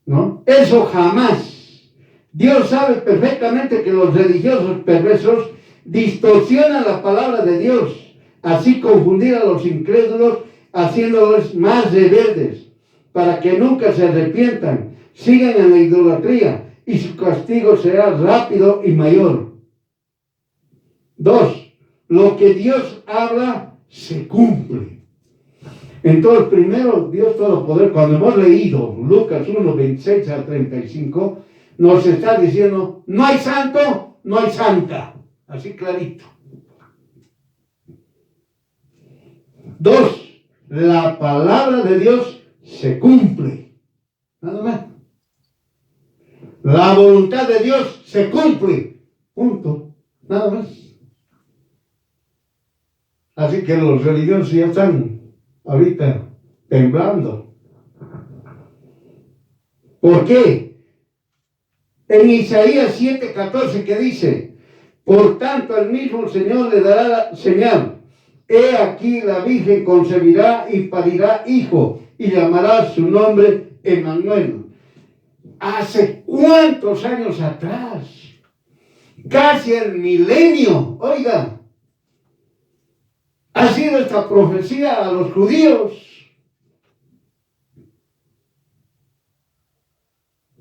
[SPEAKER 1] ¿No? Eso jamás. Dios sabe perfectamente que los religiosos perversos distorsionan la palabra de Dios, así confundir a los incrédulos, haciéndolos más rebeldes, para que nunca se arrepientan, sigan en la idolatría, y su castigo será rápido y mayor. 2. Lo que Dios habla se cumple. Entonces, primero, Dios Todopoderoso, cuando hemos leído Lucas 1, 26 al 35, nos está diciendo, no hay santo, no hay santa. Así clarito. 2. La palabra de Dios se cumple. Nada más. La voluntad de Dios se cumple. Punto. Nada más. Así que los religiosos ya están ahorita temblando. ¿Por qué? En Isaías 7:14 que dice, por tanto el mismo Señor le dará la señal. He aquí la Virgen concebirá y parirá hijo y llamará su nombre Emmanuel. ¿Hace cuántos años atrás? Casi el milenio, oiga. Ha sido esta profecía a los judíos.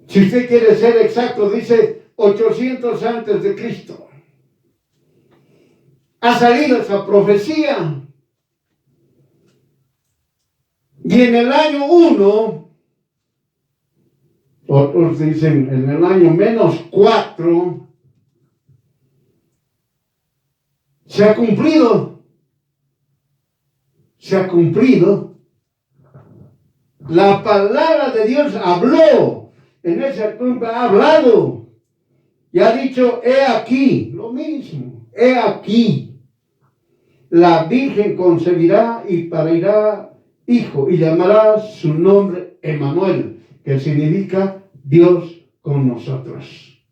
[SPEAKER 1] Si usted quiere ser exacto, dice 800 antes de Cristo. Ha salido esa profecía. Y en el año 1, otros dicen en el año -4, se ha cumplido. Se ha cumplido. La palabra de Dios habló. En ese tiempo ha hablado. Y ha dicho, he aquí, lo mismo, he aquí. La Virgen concebirá y parirá hijo y llamará su nombre Emmanuel, que significa Dios con nosotros.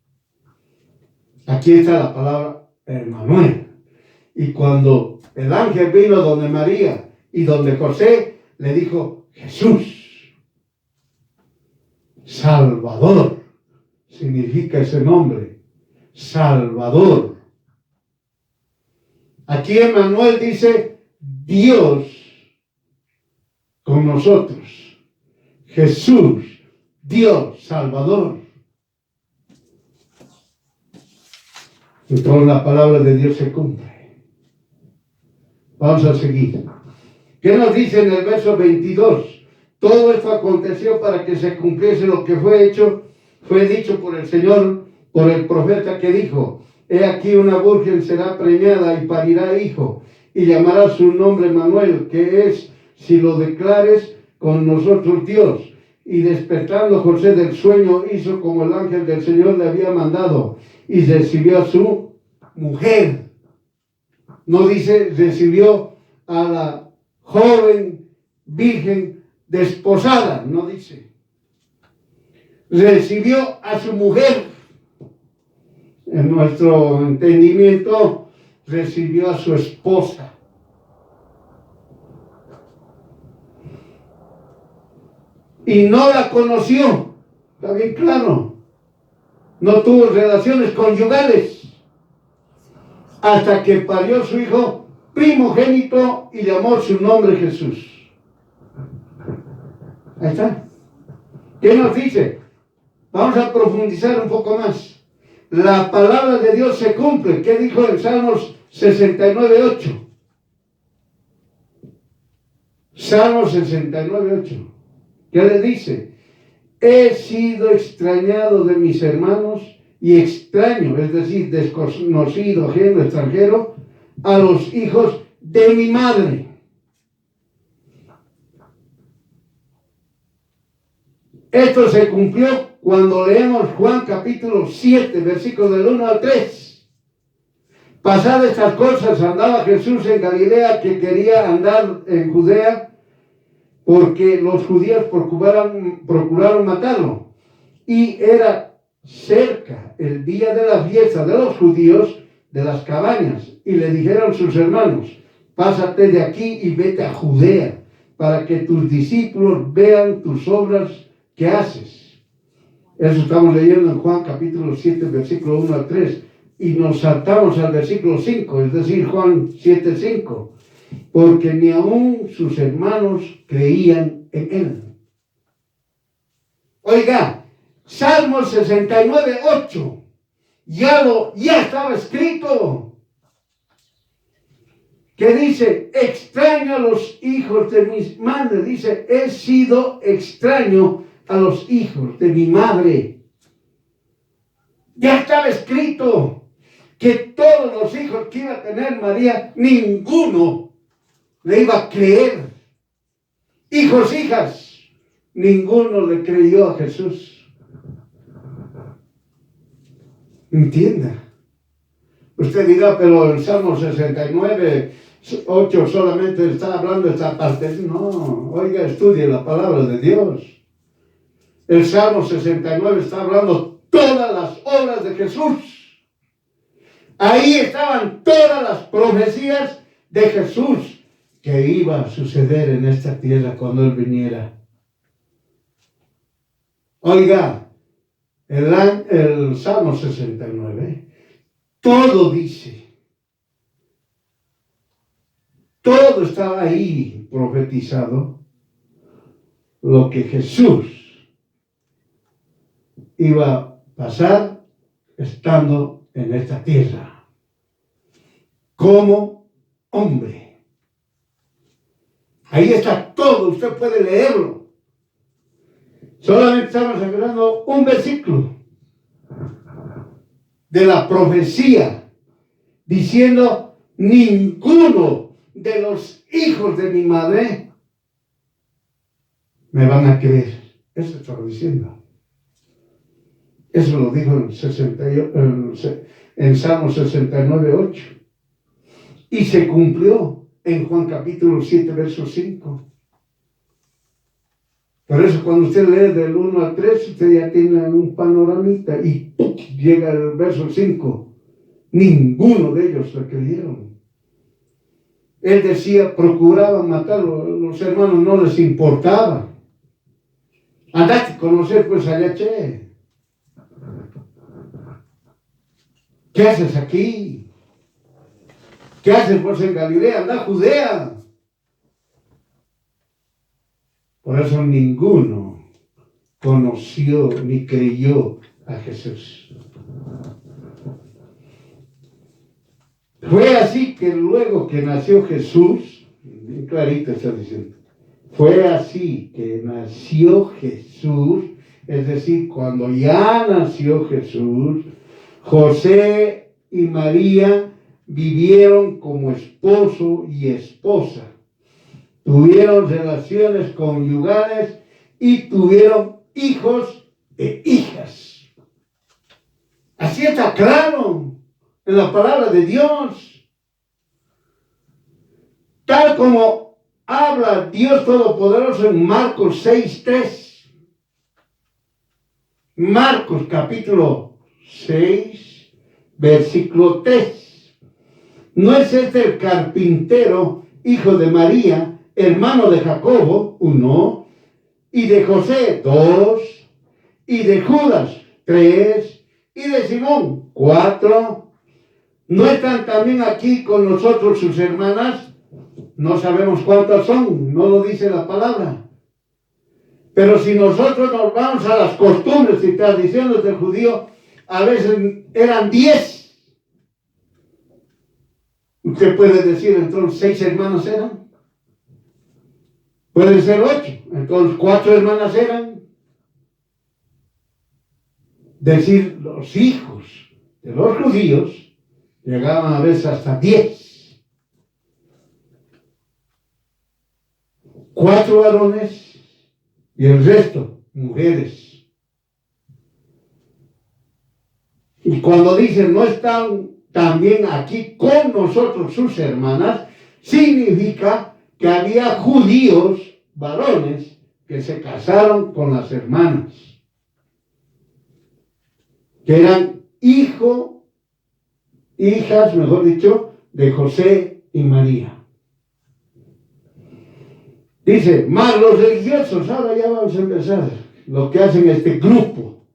[SPEAKER 1] Aquí está la palabra Emmanuel. Y cuando el ángel vino donde María y donde José, le dijo Jesús. Salvador significa ese nombre. Salvador. Aquí Emmanuel dice Dios con nosotros. Jesús, Dios, Salvador. Entonces la palabra de Dios se cumple. Vamos a seguir. ¿Qué nos dice en el verso 22? Todo esto aconteció para que se cumpliese lo que fue dicho por el Señor, por el profeta que dijo: He aquí una virgen será preñada y parirá hijo, y llamará su nombre Manuel, que es, si lo declares, con nosotros Dios. Y despertando José del sueño, hizo como el ángel del Señor le había mandado, y recibió a su mujer. No dice recibió a la joven virgen desposada, no dice. Recibió a su mujer. En nuestro entendimiento, recibió a su esposa. Y no la conoció. Está bien claro. No tuvo relaciones conyugales hasta que parió su hijo primogénito y llamó su nombre Jesús. Ahí está. ¿Qué nos dice? Vamos a profundizar un poco más. La palabra de Dios se cumple. ¿Qué dijo en Salmos 69:8? Salmos 69:8. ¿Qué le dice? He sido extrañado de mis hermanos y extraño, es decir, desconocido, ajeno, extranjero, a los hijos de mi madre. Esto se cumplió cuando leemos Juan capítulo 7, versículos del 1 al 3. Pasadas estas cosas, andaba Jesús en Galilea, que quería andar en Judea, porque los judíos procuraron matarlo. Y era cerca el día de la fiesta de los judíos, de las cabañas, y le dijeron sus hermanos: pásate de aquí y vete a Judea, para que tus discípulos vean tus obras que haces. Eso estamos leyendo en Juan capítulo 7, versículo 1 al 3. Y nos saltamos al versículo 5, es decir, Juan 7, 5. Porque ni aun sus hermanos creían en él. Oiga, Salmo 69, 8. Ya estaba escrito. Que dice: extraño a los hijos de mis madres. Dice: he sido extraño a los hijos de mi madre. Ya estaba escrito que todos los hijos que iba a tener María, ninguno le iba a creer. Hijos, hijas, ninguno le creyó a Jesús. Entienda. Usted dirá, pero el Salmo 69, 8 solamente está hablando de esta parte. No, oiga, estudie la palabra de Dios. El Salmo 69 está hablando todas las obras de Jesús. Ahí estaban todas las profecías de Jesús que iba a suceder en esta tierra cuando Él viniera. Oiga, el Salmo 69, todo dice, todo estaba ahí profetizado, lo que Jesús iba a pasar estando en esta tierra como hombre. Ahí está todo, usted puede leerlo. Solamente estamos hablando un versículo de la profecía diciendo: ninguno de los hijos de mi madre me van a creer. Eso estaba diciendo. Eso lo dijo en Salmo 69, 8. Y se cumplió en Juan capítulo 7, verso 5. Por eso cuando usted lee del 1 al 3, usted ya tiene un panoramita y ¡pum!, llega el verso 5. Ninguno de ellos le creyeron. Él decía, procuraban matarlo, los hermanos no les importaba. Andaste a conocer pues allá, che. ¿Qué haces aquí? ¿Qué haces pues en Galilea? Anda a Judea. Por eso ninguno conoció ni creyó a Jesús. Fue así que luego que nació Jesús, bien clarito está diciendo, fue así que nació Jesús, es decir, cuando ya nació Jesús, José y María vivieron como esposo y esposa. Tuvieron relaciones conyugales y tuvieron hijos e hijas. Así está claro en la palabra de Dios. Tal como habla Dios Todopoderoso en Marcos 6:3. Marcos capítulo 6, versículo 3. ¿No es este el carpintero, hijo de María, hermano de Jacobo, 1, y de José, 2, y de Judas, 3, y de Simón, 4? ¿No están también aquí con nosotros sus hermanas? No sabemos cuántas son, no lo dice la palabra. Pero si nosotros nos vamos a las costumbres y tradiciones del judío, a veces eran 10. Usted puede decir, entonces, 6 hermanos eran. Pueden ser 8. Entonces, 4 hermanas eran. Decir, los hijos de los judíos llegaban a veces hasta 10. 4 varones y el resto, mujeres. Y cuando dicen, no están también aquí con nosotros sus hermanas, significa que había judíos, varones, que se casaron con las hermanas, que eran hijas, mejor dicho, de José y María. Dice, más los religiosos, ahora ya vamos a empezar, lo que hacen este grupo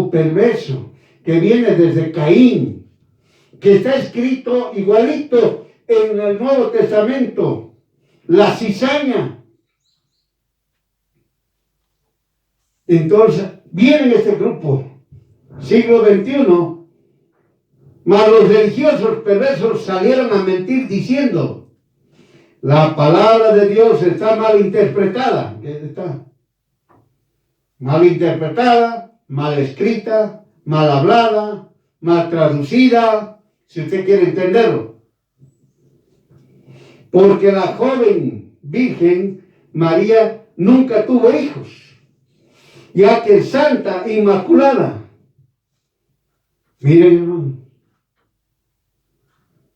[SPEAKER 1] perverso, que viene desde Caín, que está escrito igualito en el Nuevo Testamento, la cizaña. Entonces, viene este grupo, siglo XXI, mas los religiosos perversos salieron a mentir diciendo, la palabra de Dios está mal interpretada. ¿Qué está? Mal interpretada, mal escrita, mal hablada, mal traducida, si usted quiere entenderlo. Porque la joven virgen María nunca tuvo hijos, ya que es santa, inmaculada. Miren, hermano,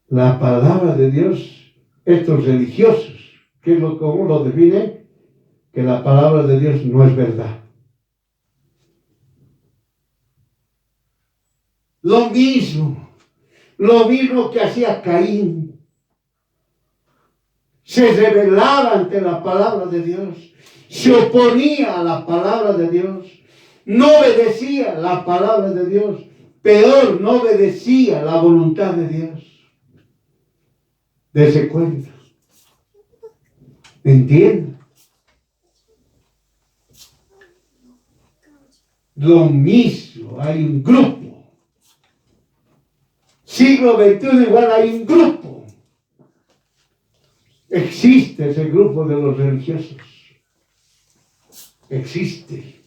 [SPEAKER 1] la palabra de Dios, estos religiosos, ¿cómo lo definen? Que la palabra de Dios no es verdad. Lo mismo que hacía Caín. Se rebelaba ante la palabra de Dios, se oponía a la palabra de Dios, no obedecía la palabra de Dios, peor, no obedecía la voluntad de Dios. Dese cuenta. ¿Entiende? Lo mismo, hay un grupo. Siglo XXI igual hay un grupo. Existe ese grupo de los religiosos. Existe.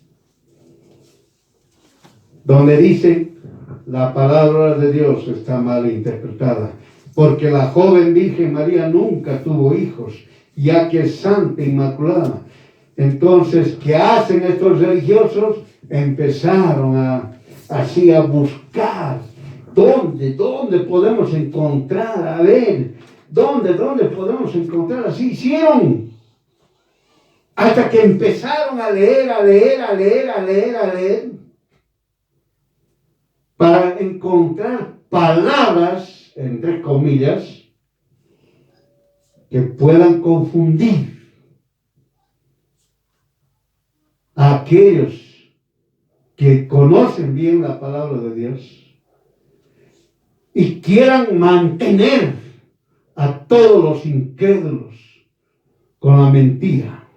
[SPEAKER 1] Donde dicen la palabra de Dios está mal interpretada. Porque la joven Virgen María nunca tuvo hijos, ya que es santa, inmaculada. Entonces, ¿qué hacen estos religiosos? Empezaron así a buscar. ¿Dónde podemos encontrar? A ver, ¿dónde podemos encontrar? Así hicieron. Hasta que empezaron a leer, para encontrar palabras, entre comillas, que puedan confundir a aquellos que conocen bien la palabra de Dios y quieran mantener a todos los incrédulos con la mentira.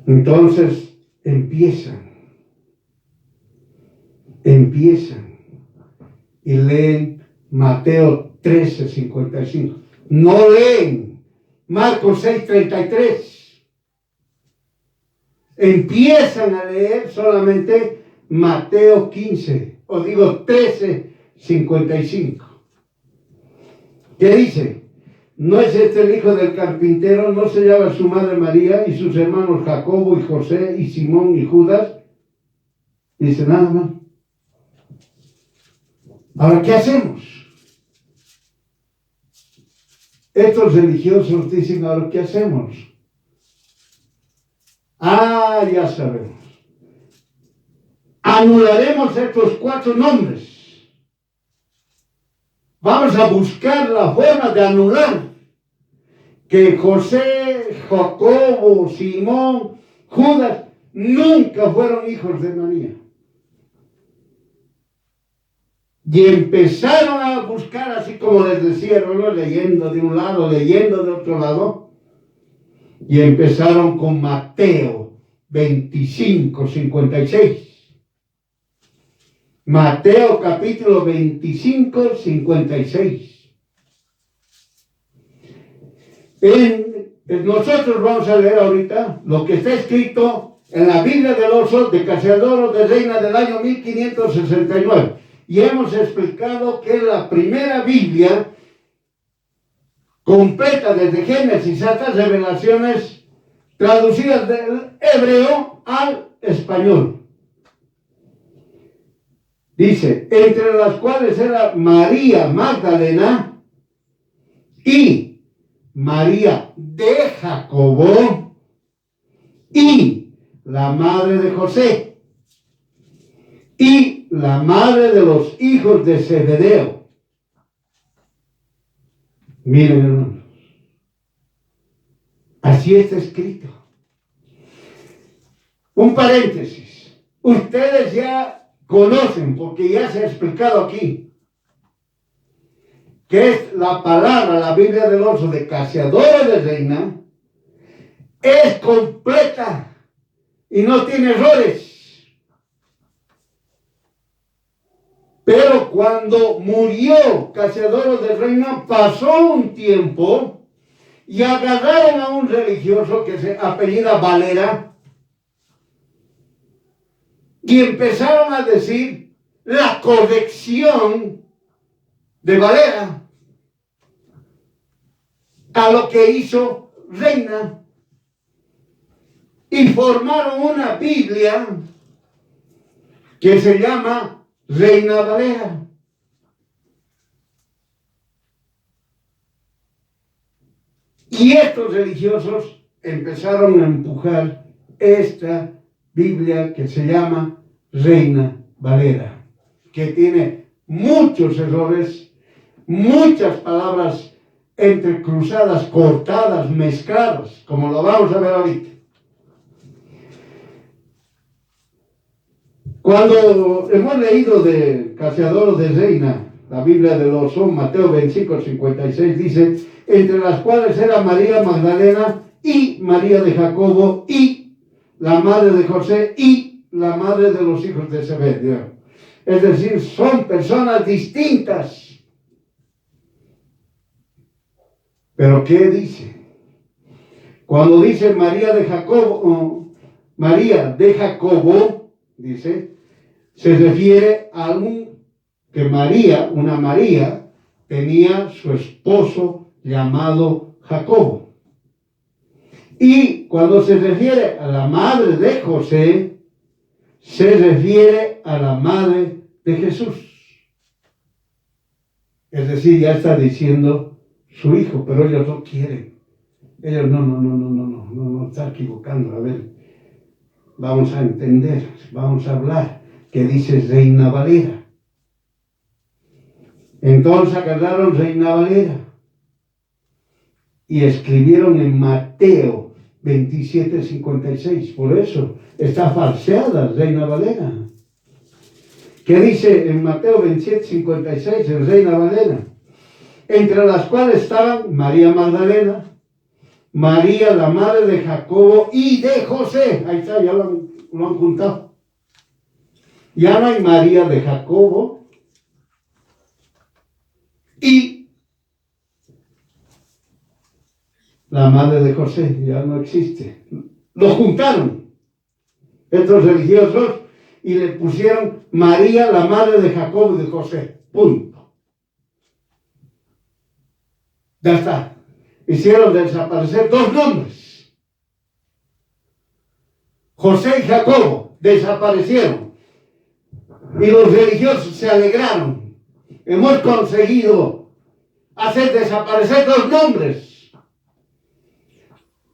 [SPEAKER 1] Entonces empiezan y leen Mateo 13:55. No leen Marcos 6:33. Empiezan a leer solamente Mateo 13:55. ¿Qué dice? ¿No es este el hijo del carpintero? ¿No se llama su madre María y sus hermanos Jacobo y José y Simón y Judas? Dice nada más. Ahora, ¿qué hacemos? Estos religiosos dicen, ahora, ¿qué hacemos? Ya sabemos. Anularemos estos 4 nombres. Vamos a buscar la forma de anular que José, Jacobo, Simón, Judas nunca fueron hijos de María. Y empezaron a buscar, así como les decía, ¿no? Leyendo de un lado, leyendo de otro lado. Y empezaron con Mateo 25:56. Mateo capítulo 25:56. Nosotros vamos a leer ahorita lo que está escrito en la Biblia del Oso de Casiodoro de Reina del año 1569. Y hemos explicado que es la primera Biblia completa desde Génesis hasta Revelaciones, traducidas del hebreo al español. Dice, entre las cuales era María Magdalena y María de Jacobo y la madre de José y la madre de los hijos de Zebedeo. Miren, hermanos, así está escrito. Un paréntesis. Ustedes ya conocen, porque ya se ha explicado aquí, que es la palabra, la Biblia del Oso de Casiodoro de Reina, es completa y no tiene errores. Pero cuando murió Casiodoro de Reina, pasó un tiempo y agarraron a un religioso que se apellida Valera y empezaron a decir la corrección de Valera a lo que hizo Reina y formaron una Biblia que se llama Reina Valera. Y estos religiosos empezaron a empujar esta Biblia que se llama Reina Valera, que tiene muchos errores, muchas palabras entrecruzadas, cortadas, mezcladas, como lo vamos a ver ahorita. Cuando hemos leído de Casiodoro de Reina, la Biblia del Oso, Mateo 25:56, dice, entre las cuales era María Magdalena y María de Jacobo y la madre de José y la madre de los hijos de Zebedeo. Es decir, son personas distintas. Pero ¿qué dice? Cuando dice María de Jacobo, dice, se refiere a que María, una María, tenía su esposo llamado Jacobo. Y cuando se refiere a la madre de José, se refiere a la madre de Jesús. Es decir, ya está diciendo su hijo, pero ellos no quieren. Ellos no, está equivocando. A ver, vamos a entender, vamos a hablar, que dice Reina Valera. Entonces agarraron Reina Valera y escribieron en Mateo 27:56. Por eso está falseada Reina Valera. ¿Qué dice en Mateo 27:56 en Reina Valera? Entre las cuales estaban María Magdalena, María la madre de Jacobo y de José. Ahí está, ya lo han juntado. Ya no hay María de Jacobo y la madre de José, ya no existe. Lo juntaron estos religiosos y le pusieron María la madre de Jacobo y de José. Punto. Ya está. Hicieron desaparecer dos nombres. José y Jacobo desaparecieron. Y los religiosos se alegraron. Hemos conseguido hacer desaparecer dos nombres.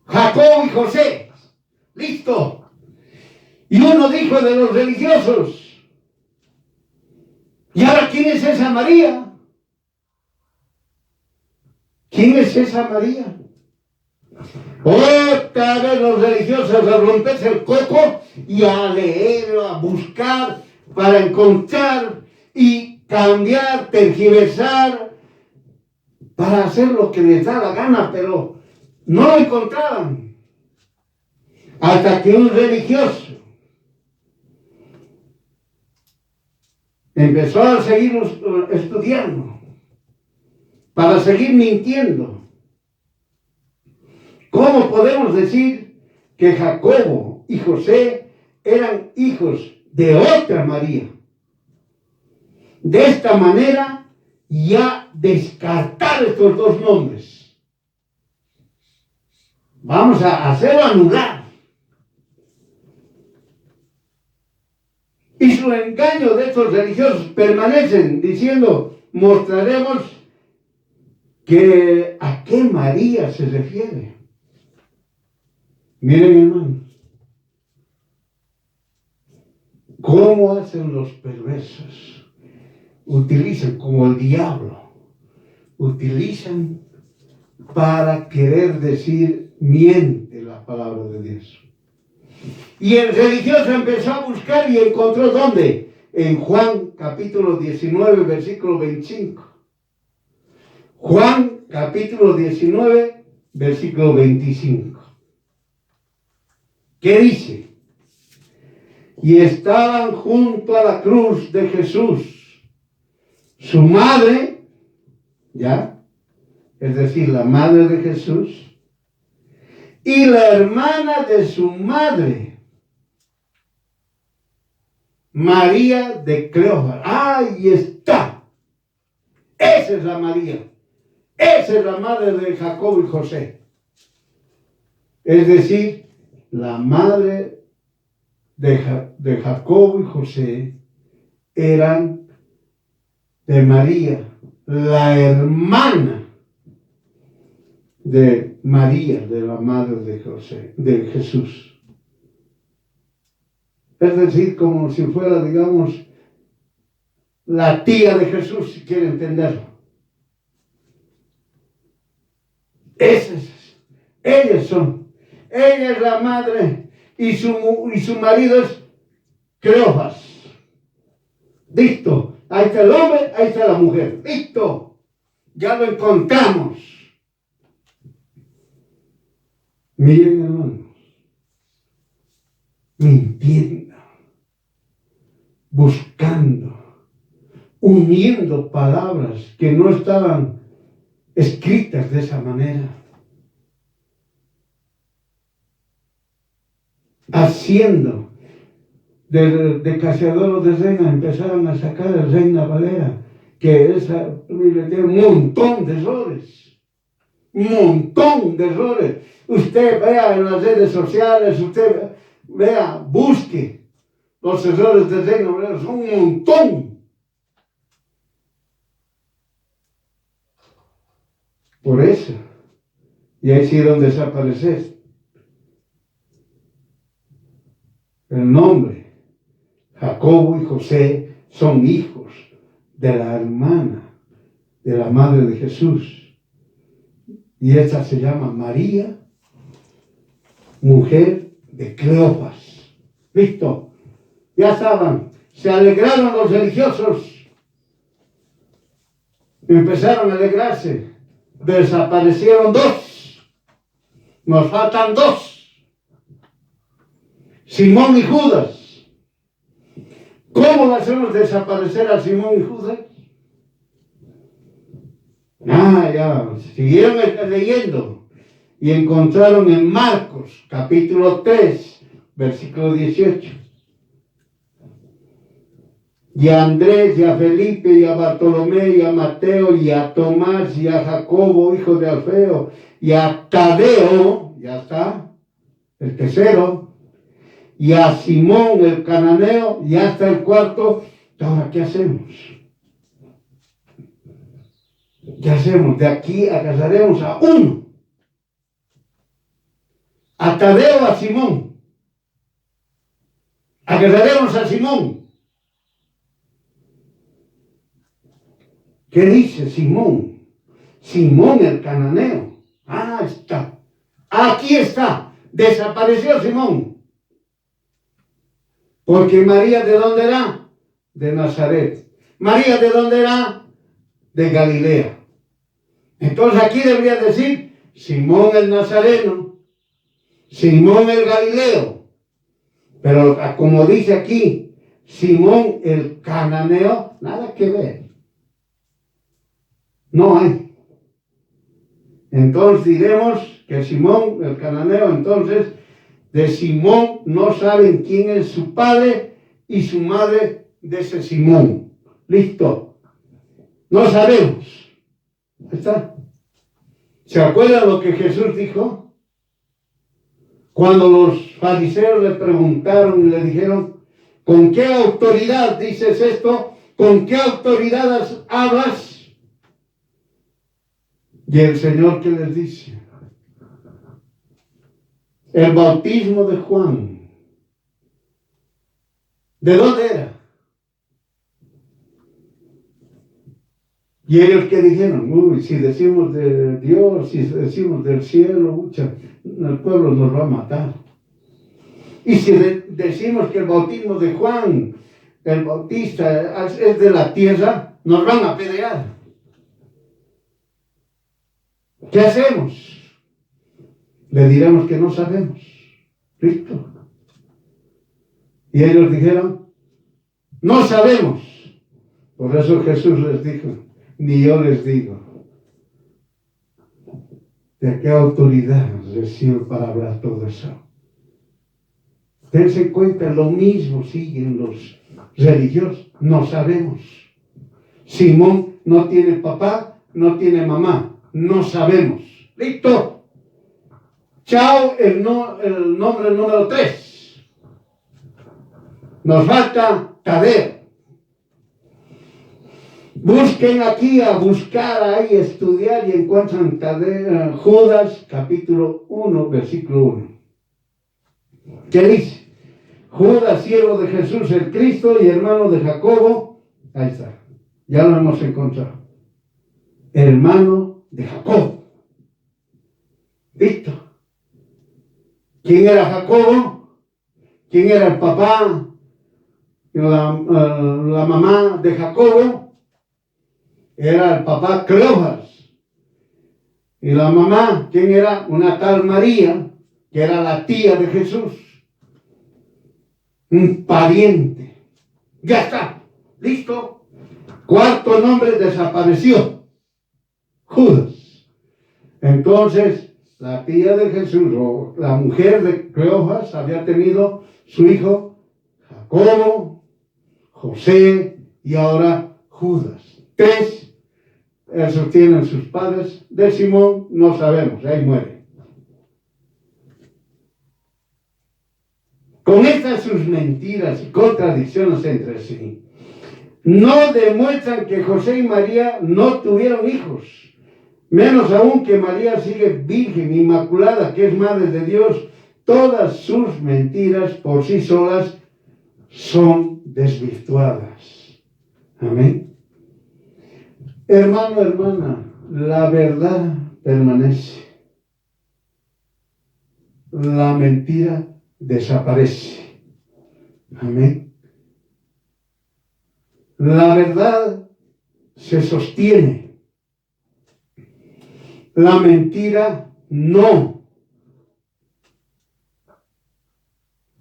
[SPEAKER 1] Jacobo y José. Listo. Y uno dijo de los religiosos: ¿y ahora quién es esa María? ¿Quién es esa María? Otra vez los religiosos a romperse el coco y a leer, a buscar para encontrar y cambiar, tergiversar, para hacer lo que les da la gana, pero no lo encontraban. Hasta que un religioso empezó a seguir estudiando para seguir mintiendo. ¿Cómo podemos decir que Jacobo y José eran hijos de otra María? De esta manera, ya descartar estos dos nombres. Vamos a hacerlo anular. Y su engaño de estos religiosos permanecen diciendo: mostraremos que a qué María se refiere. Miren, hermanos, cómo hacen los perversos. Utilizan, como el diablo, utilizan para querer decir: miente la palabra de Dios. Y el religioso empezó a buscar y encontró ¿dónde? En Juan capítulo 19, versículo 25. Juan capítulo 19, versículo 25. ¿Qué dice? Y estaban junto a la cruz de Jesús su madre, ¿ya? Es decir, la madre de Jesús, y la hermana de su madre, María de Cleofas. Ahí está. Esa es la María. Esa es la madre de Jacobo y José. Es decir, la madre de Jacobo y José eran de María, la hermana de María, de la madre de José, de Jesús. Es decir, como si fuera, digamos, la tía de Jesús, si quiere entenderlo. Ellas son. Ella es la madre y su marido es Cleofas. Listo. Ahí está el hombre, ahí está la mujer. Listo. Ya lo encontramos. Miren, hermanos. Mintiendo. Buscando. Uniendo palabras que no estaban escritas de esa manera. Haciendo de Cazador de Reina, empezaron a sacar a Reina Valera, que esa Biblia tiene un montón de errores. Un montón de errores. Usted vea en las redes sociales, usted vea, busque los errores de Reina Valera, son un montón. Por eso, ya hicieron desaparecer el nombre. Jacobo y José son hijos de la hermana de la madre de Jesús. Y esta se llama María, mujer de Cleofas. ¿Listo? Ya estaban. Se alegraron los religiosos. Empezaron a alegrarse. Desaparecieron dos. Nos faltan dos. Simón y Judas. ¿Cómo lo hacemos desaparecer a Simón y Judas? Ya, siguieron leyendo y encontraron en Marcos, capítulo 3, versículo 18. Y a Andrés, y a Felipe, y a Bartolomé, y a Mateo, y a Tomás, y a Jacobo, hijo de Alfeo, y a Tadeo, ya está, el tercero, y a Simón el cananeo, y hasta el cuarto. Ahora, ¿qué hacemos? ¿Qué hacemos? De aquí agarraremos a uno. A Tadeo, a Simón. Agarraremos a Simón. ¿Qué dice Simón? Simón el cananeo. Está. Aquí está. Desapareció Simón. Porque María, ¿de dónde era? De Nazaret. María, ¿de dónde era? De Galilea. Entonces aquí debería decir Simón el Nazareno, Simón el Galileo. Pero como dice aquí, Simón el cananeo, nada que ver. No hay. Entonces diremos que Simón el cananeo, entonces de Simón no saben quién es su padre y su madre de ese Simón. Listo. No sabemos. Ahí está. ¿Se acuerdan lo que Jesús dijo? Cuando los fariseos le preguntaron y le dijeron, ¿con qué autoridad dices esto? ¿Con qué autoridad hablas? Y el Señor, ¿qué les dice? El bautismo de Juan. ¿De dónde era? Y ellos que dijeron, si decimos de Dios, si decimos del cielo, el pueblo nos va a matar. Y si decimos que el bautismo de Juan, el Bautista, es de la tierra, nos van a apedrear. ¿Qué hacemos? Le diremos que no sabemos. ¿Listo? Y ellos dijeron, no sabemos. Por eso Jesús les dijo, ni yo les digo. ¿De qué autoridad recibo para hablar todo eso? Dense cuenta, lo mismo siguen los religiosos. No sabemos. Simón no tiene papá, no tiene mamá. No sabemos. ¿Listo? Chao, el nombre número 3. Nos falta Tadeo. Busquen aquí, a buscar ahí, estudiar y encuentran Judas, capítulo 1, versículo 1. ¿Qué dice? Judas, siervo de Jesús el Cristo y hermano de Jacobo. Ahí está. Ya lo hemos encontrado. Hermano de Jacobo. ¿Listo? ¿Quién era Jacobo? ¿Quién era el papá? La mamá de Jacobo. Era el papá Cleofas. Y la mamá, ¿quién era? Una tal María, que era la tía de Jesús. Un pariente. Ya está. ¿Listo? Cuarto nombre desapareció. Judas. Entonces, la tía de Jesús, o la mujer de Cleofas, había tenido su hijo Jacobo, José y ahora Judas. 3. Esos tienen sus padres. De Simón no sabemos, ahí muere. Con estas sus mentiras y contradicciones entre sí, no demuestran que José y María no tuvieron hijos, menos aún que María sigue virgen, inmaculada, que es madre de Dios. Todas sus mentiras por sí solas son desvirtuadas. Amén. Hermano, hermana, la verdad permanece. La mentira desaparece. Amén. La verdad se sostiene. La mentira no.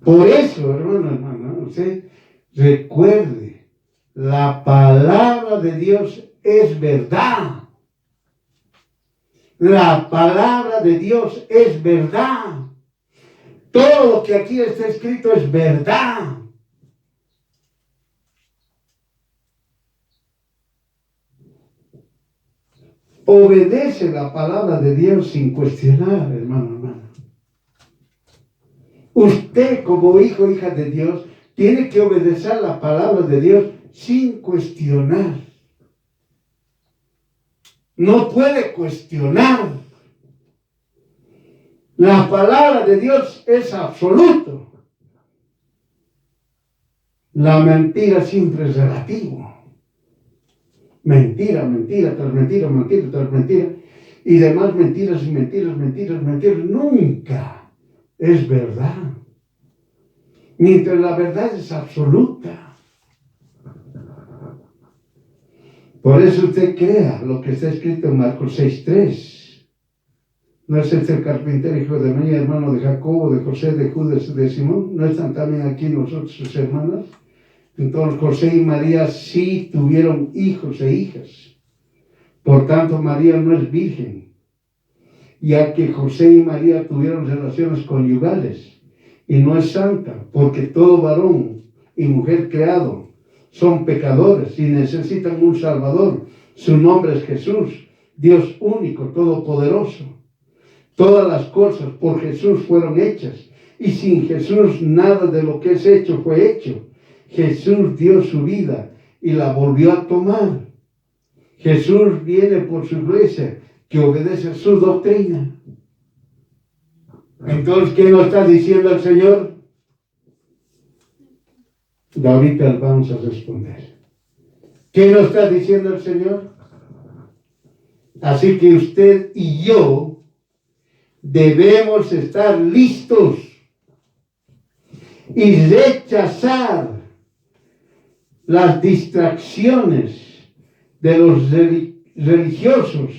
[SPEAKER 1] Por eso, hermano, usted recuerde, la palabra de Dios es verdad. La palabra de Dios es verdad. Todo lo que aquí está escrito es verdad. Obedece la palabra de Dios sin cuestionar, hermano. Usted como hijo, hija de Dios, tiene que obedecer la palabra de Dios sin cuestionar. No puede cuestionar. La palabra de Dios es absoluto. La mentira siempre es relativo. Mentira tras mentira tras mentira. Y demás mentiras y mentiras. Nunca es verdad. Mientras la verdad es absoluta. Por eso usted crea lo que está escrito en Marcos 6:3. ¿No es este el carpintero, hijo de María, hermano de Jacobo, de José, de Judas, de Simón? ¿No están también aquí nosotros, sus hermanas? Entonces José y María sí tuvieron hijos e hijas. Por tanto, María no es virgen, ya que José y María tuvieron relaciones conyugales. Y no es santa, porque todo varón y mujer creado son pecadores y necesitan un Salvador. Su nombre es Jesús, Dios único, todopoderoso. Todas las cosas por Jesús fueron hechas, y sin Jesús nada de lo que es hecho fue hecho. Jesús dio su vida y la volvió a tomar. Jesús viene por su iglesia que obedece a su doctrina. Entonces, ¿qué nos está diciendo el Señor? De ahorita vamos a responder. ¿Qué nos está diciendo el Señor? Así que usted y yo debemos estar listos y rechazar las distracciones de los religiosos,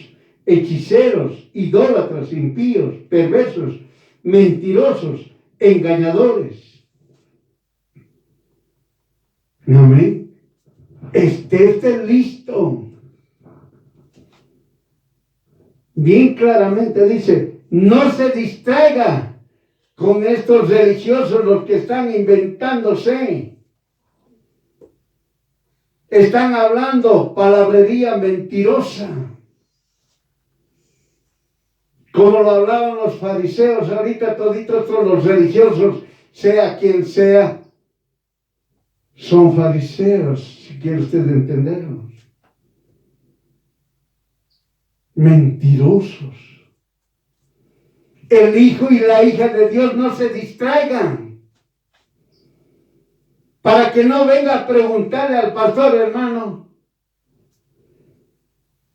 [SPEAKER 1] hechiceros, idólatras, impíos, perversos, mentirosos, engañadores. Amén. Esté listo. Bien claramente dice, no se distraiga con estos religiosos, los que están inventándose. Están hablando palabrería mentirosa. Como lo hablaban los fariseos, ahorita toditos son los religiosos, sea quien sea, son fariseos, si quiere usted entenderlos. Mentirosos. El hijo y la hija de Dios no se distraigan. Para que no venga a preguntarle al pastor, hermano,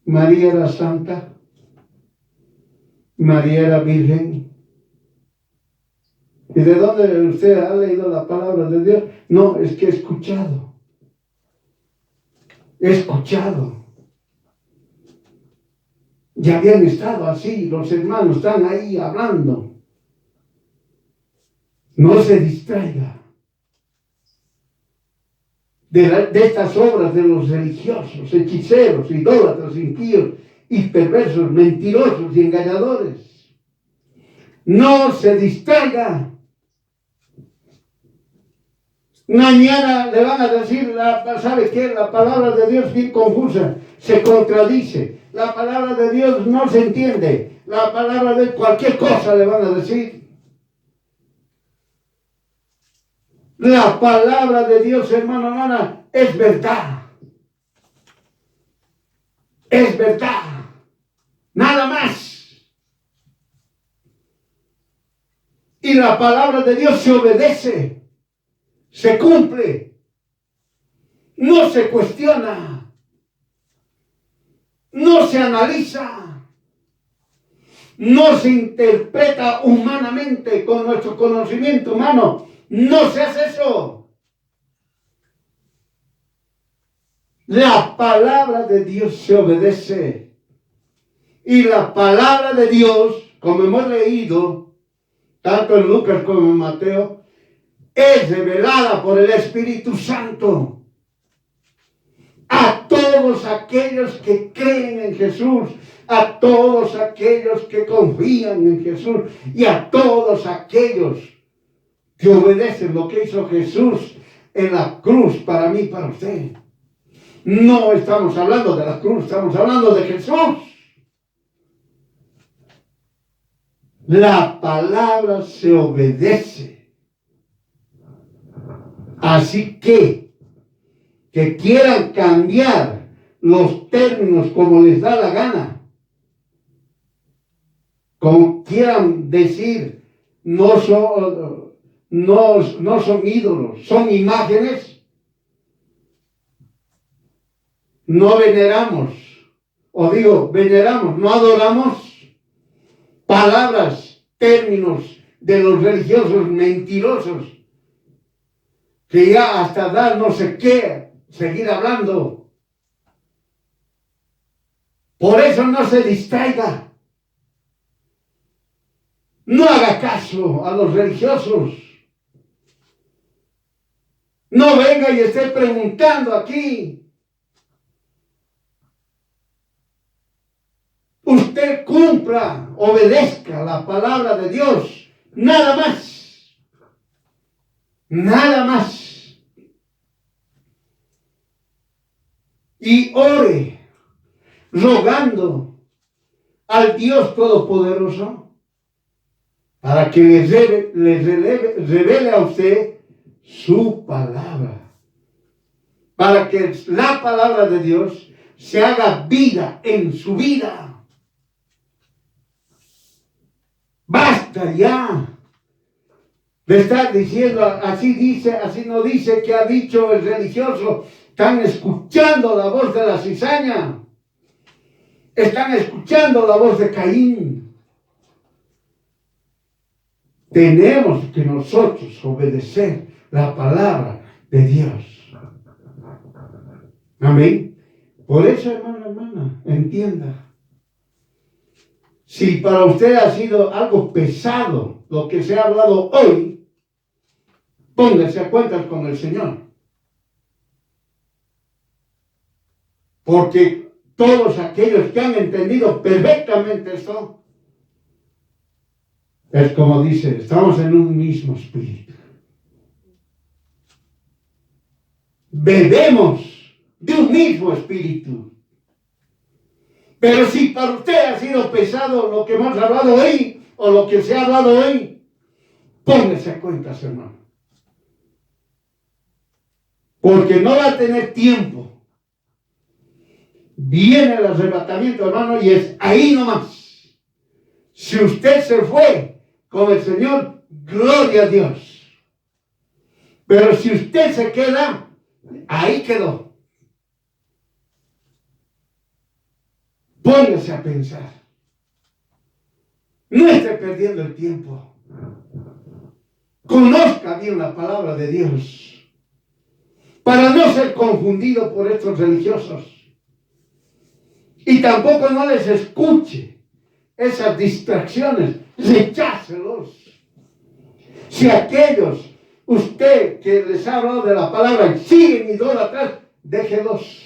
[SPEAKER 1] María era santa, María era virgen. ¿Y de dónde usted ha leído la palabra de Dios? No, es que he escuchado. Ya habían estado así, los hermanos están ahí hablando. No se distraiga de estas obras de los religiosos, hechiceros, idólatras, impíos y perversos, mentirosos y engañadores. No se distraiga. Mañana le van a decir, ¿sabe qué? La palabra de Dios es bien confusa, se contradice. La palabra de Dios no se entiende. La palabra de cualquier cosa le van a decir. La palabra de Dios, hermana, es verdad. Es verdad. Nada más. Y la palabra de Dios se obedece. Se cumple. No se cuestiona. No se analiza. no se interpreta humanamente con nuestro conocimiento humano. No se hace eso. La palabra de Dios se obedece. Y la palabra de Dios, como hemos leído, tanto en Lucas como en Mateo, es revelada por el Espíritu Santo a todos aquellos que creen en Jesús, a todos aquellos que confían en Jesús y a todos aquellos que obedecen lo que hizo Jesús en la cruz para mí y para usted. No estamos hablando de la cruz, estamos hablando de Jesús. La palabra se obedece. Así que quieran cambiar los términos como les da la gana, como quieran decir, no son ídolos, son imágenes, no veneramos, veneramos, no adoramos palabras, términos de los religiosos mentirosos, que ya hasta dar no sé qué, seguir hablando. Por eso no se distraiga. No haga caso a los religiosos. No venga y esté preguntando aquí. Usted cumpla, obedezca la palabra de Dios. Nada más. Nada más. Y ore, rogando al Dios Todopoderoso para que le revele a usted su palabra. Para que la palabra de Dios se haga vida en su vida. Basta ya de estar diciendo, así dice, así no dice, que ha dicho el religioso. Están escuchando la voz de la cizaña. Están escuchando la voz de Caín. Tenemos que nosotros obedecer la palabra de Dios. Amén. Por eso, hermana, entienda. Si para usted ha sido algo pesado lo que se ha hablado hoy, póngase a cuentas con el Señor. Porque todos aquellos que han entendido perfectamente esto, es como dice, estamos en un mismo espíritu. Bebemos de un mismo espíritu. Pero si para usted ha sido pesado lo que hemos hablado hoy, o lo que se ha hablado hoy, póngase a cuentas, hermano. Porque no va a tener tiempo. Viene el arrebatamiento, hermano, y es ahí nomás. Si usted se fue con el Señor, gloria a Dios. Pero si usted se queda, ahí quedó. Póngase a pensar. No esté perdiendo el tiempo. Conozca bien la palabra de Dios para no ser confundido por estos religiosos. Y tampoco no les escuche esas distracciones. Rechácelos. Si aquellos, usted que les ha hablado de la palabra, siguen idólatras, déjelos.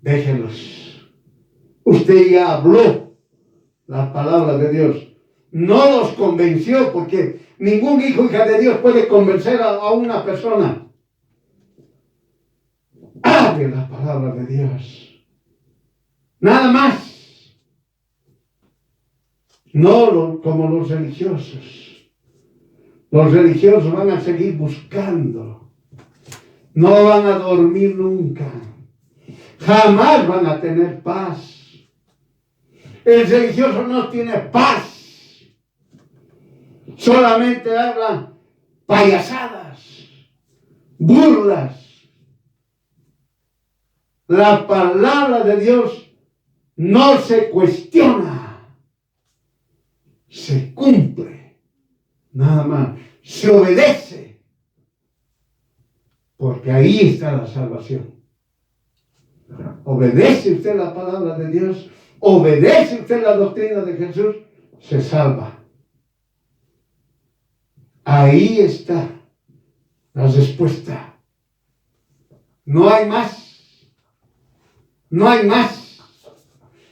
[SPEAKER 1] Déjelos. Usted ya habló la palabra de Dios. No los convenció, porque ningún hijo o hija de Dios puede convencer a una persona. Hable la palabra de Dios. Nada más. No como los religiosos. Los religiosos van a seguir buscando. No van a dormir nunca. Jamás van a tener paz. El religioso no tiene paz. Solamente hablan payasadas, burlas. La palabra de Dios no se cuestiona, se cumple, nada más, se obedece, porque ahí está la salvación. Obedece usted la palabra de Dios, obedece usted la doctrina de Jesús, se salva. Ahí está la respuesta. No hay más. No hay más.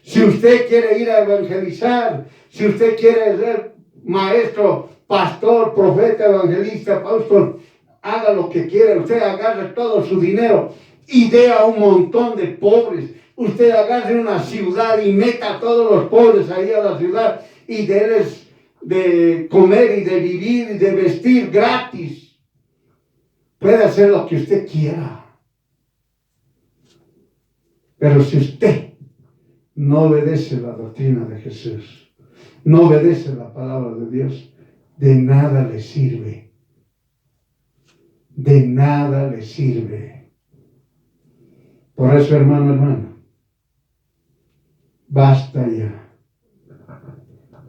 [SPEAKER 1] Si usted quiere ir a evangelizar, si usted quiere ser maestro, pastor, profeta, evangelista, apóstol, haga lo que quiera. Usted agarre todo su dinero y dé a un montón de pobres. Usted agarre una ciudad y meta a todos los pobres ahí a la ciudad y déles de comer y de vivir y de vestir gratis. Puede hacer lo que usted quiera. Pero si usted no obedece la doctrina de Jesús, no obedece la palabra de Dios, de nada le sirve. De nada le sirve. Por eso, hermano, basta ya.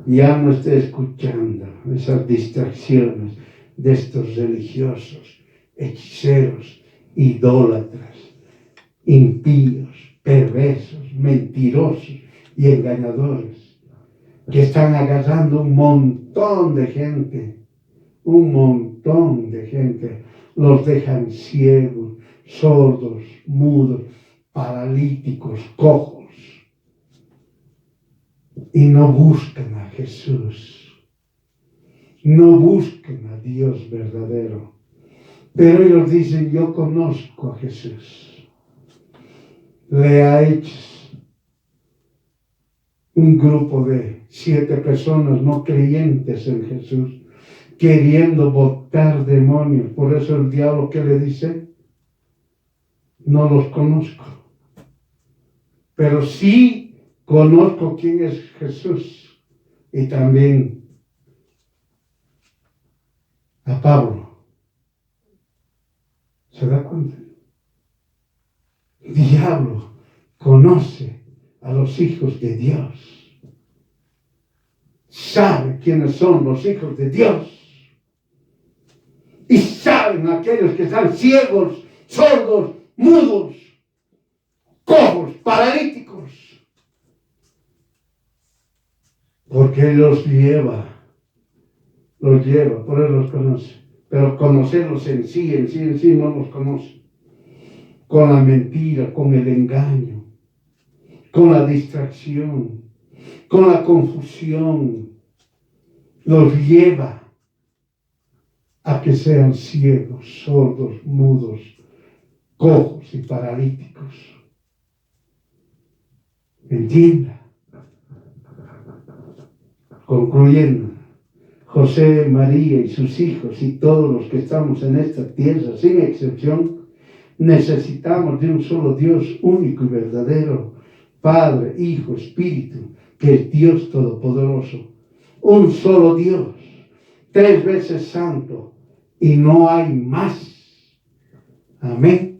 [SPEAKER 1] Ya no esté escuchando esas distracciones de estos religiosos, hechiceros, idólatras, impíos, perversos, mentirosos y engañadores, que están agarrando un montón de gente, los dejan ciegos, sordos, mudos, paralíticos, cojos, y no buscan a Jesús, no buscan a Dios verdadero, pero ellos dicen: yo conozco a Jesús. Le ha hecho un grupo de 7 personas no creyentes en Jesús, queriendo botar demonios. Por eso el diablo, ¿qué le dice? No los conozco, pero sí conozco quién es Jesús, y también a Pablo. ¿Se da cuenta? El diablo conoce a los hijos de Dios, sabe quiénes son los hijos de Dios, y saben aquellos que están ciegos, sordos, mudos, cojos, paralíticos, porque los lleva, por eso los conoce. Pero conocerlos en sí no los conoce. Con la mentira, con el engaño, con la distracción, con la confusión, los lleva a que sean ciegos, sordos, mudos, cojos y paralíticos. Entienda. Concluyendo, José, María y sus hijos y todos los que estamos en esta tierra, sin excepción, necesitamos de un solo Dios único y verdadero, Padre, Hijo, Espíritu, que es Dios Todopoderoso. Un solo Dios, 3 veces santo, y no hay más. Amén.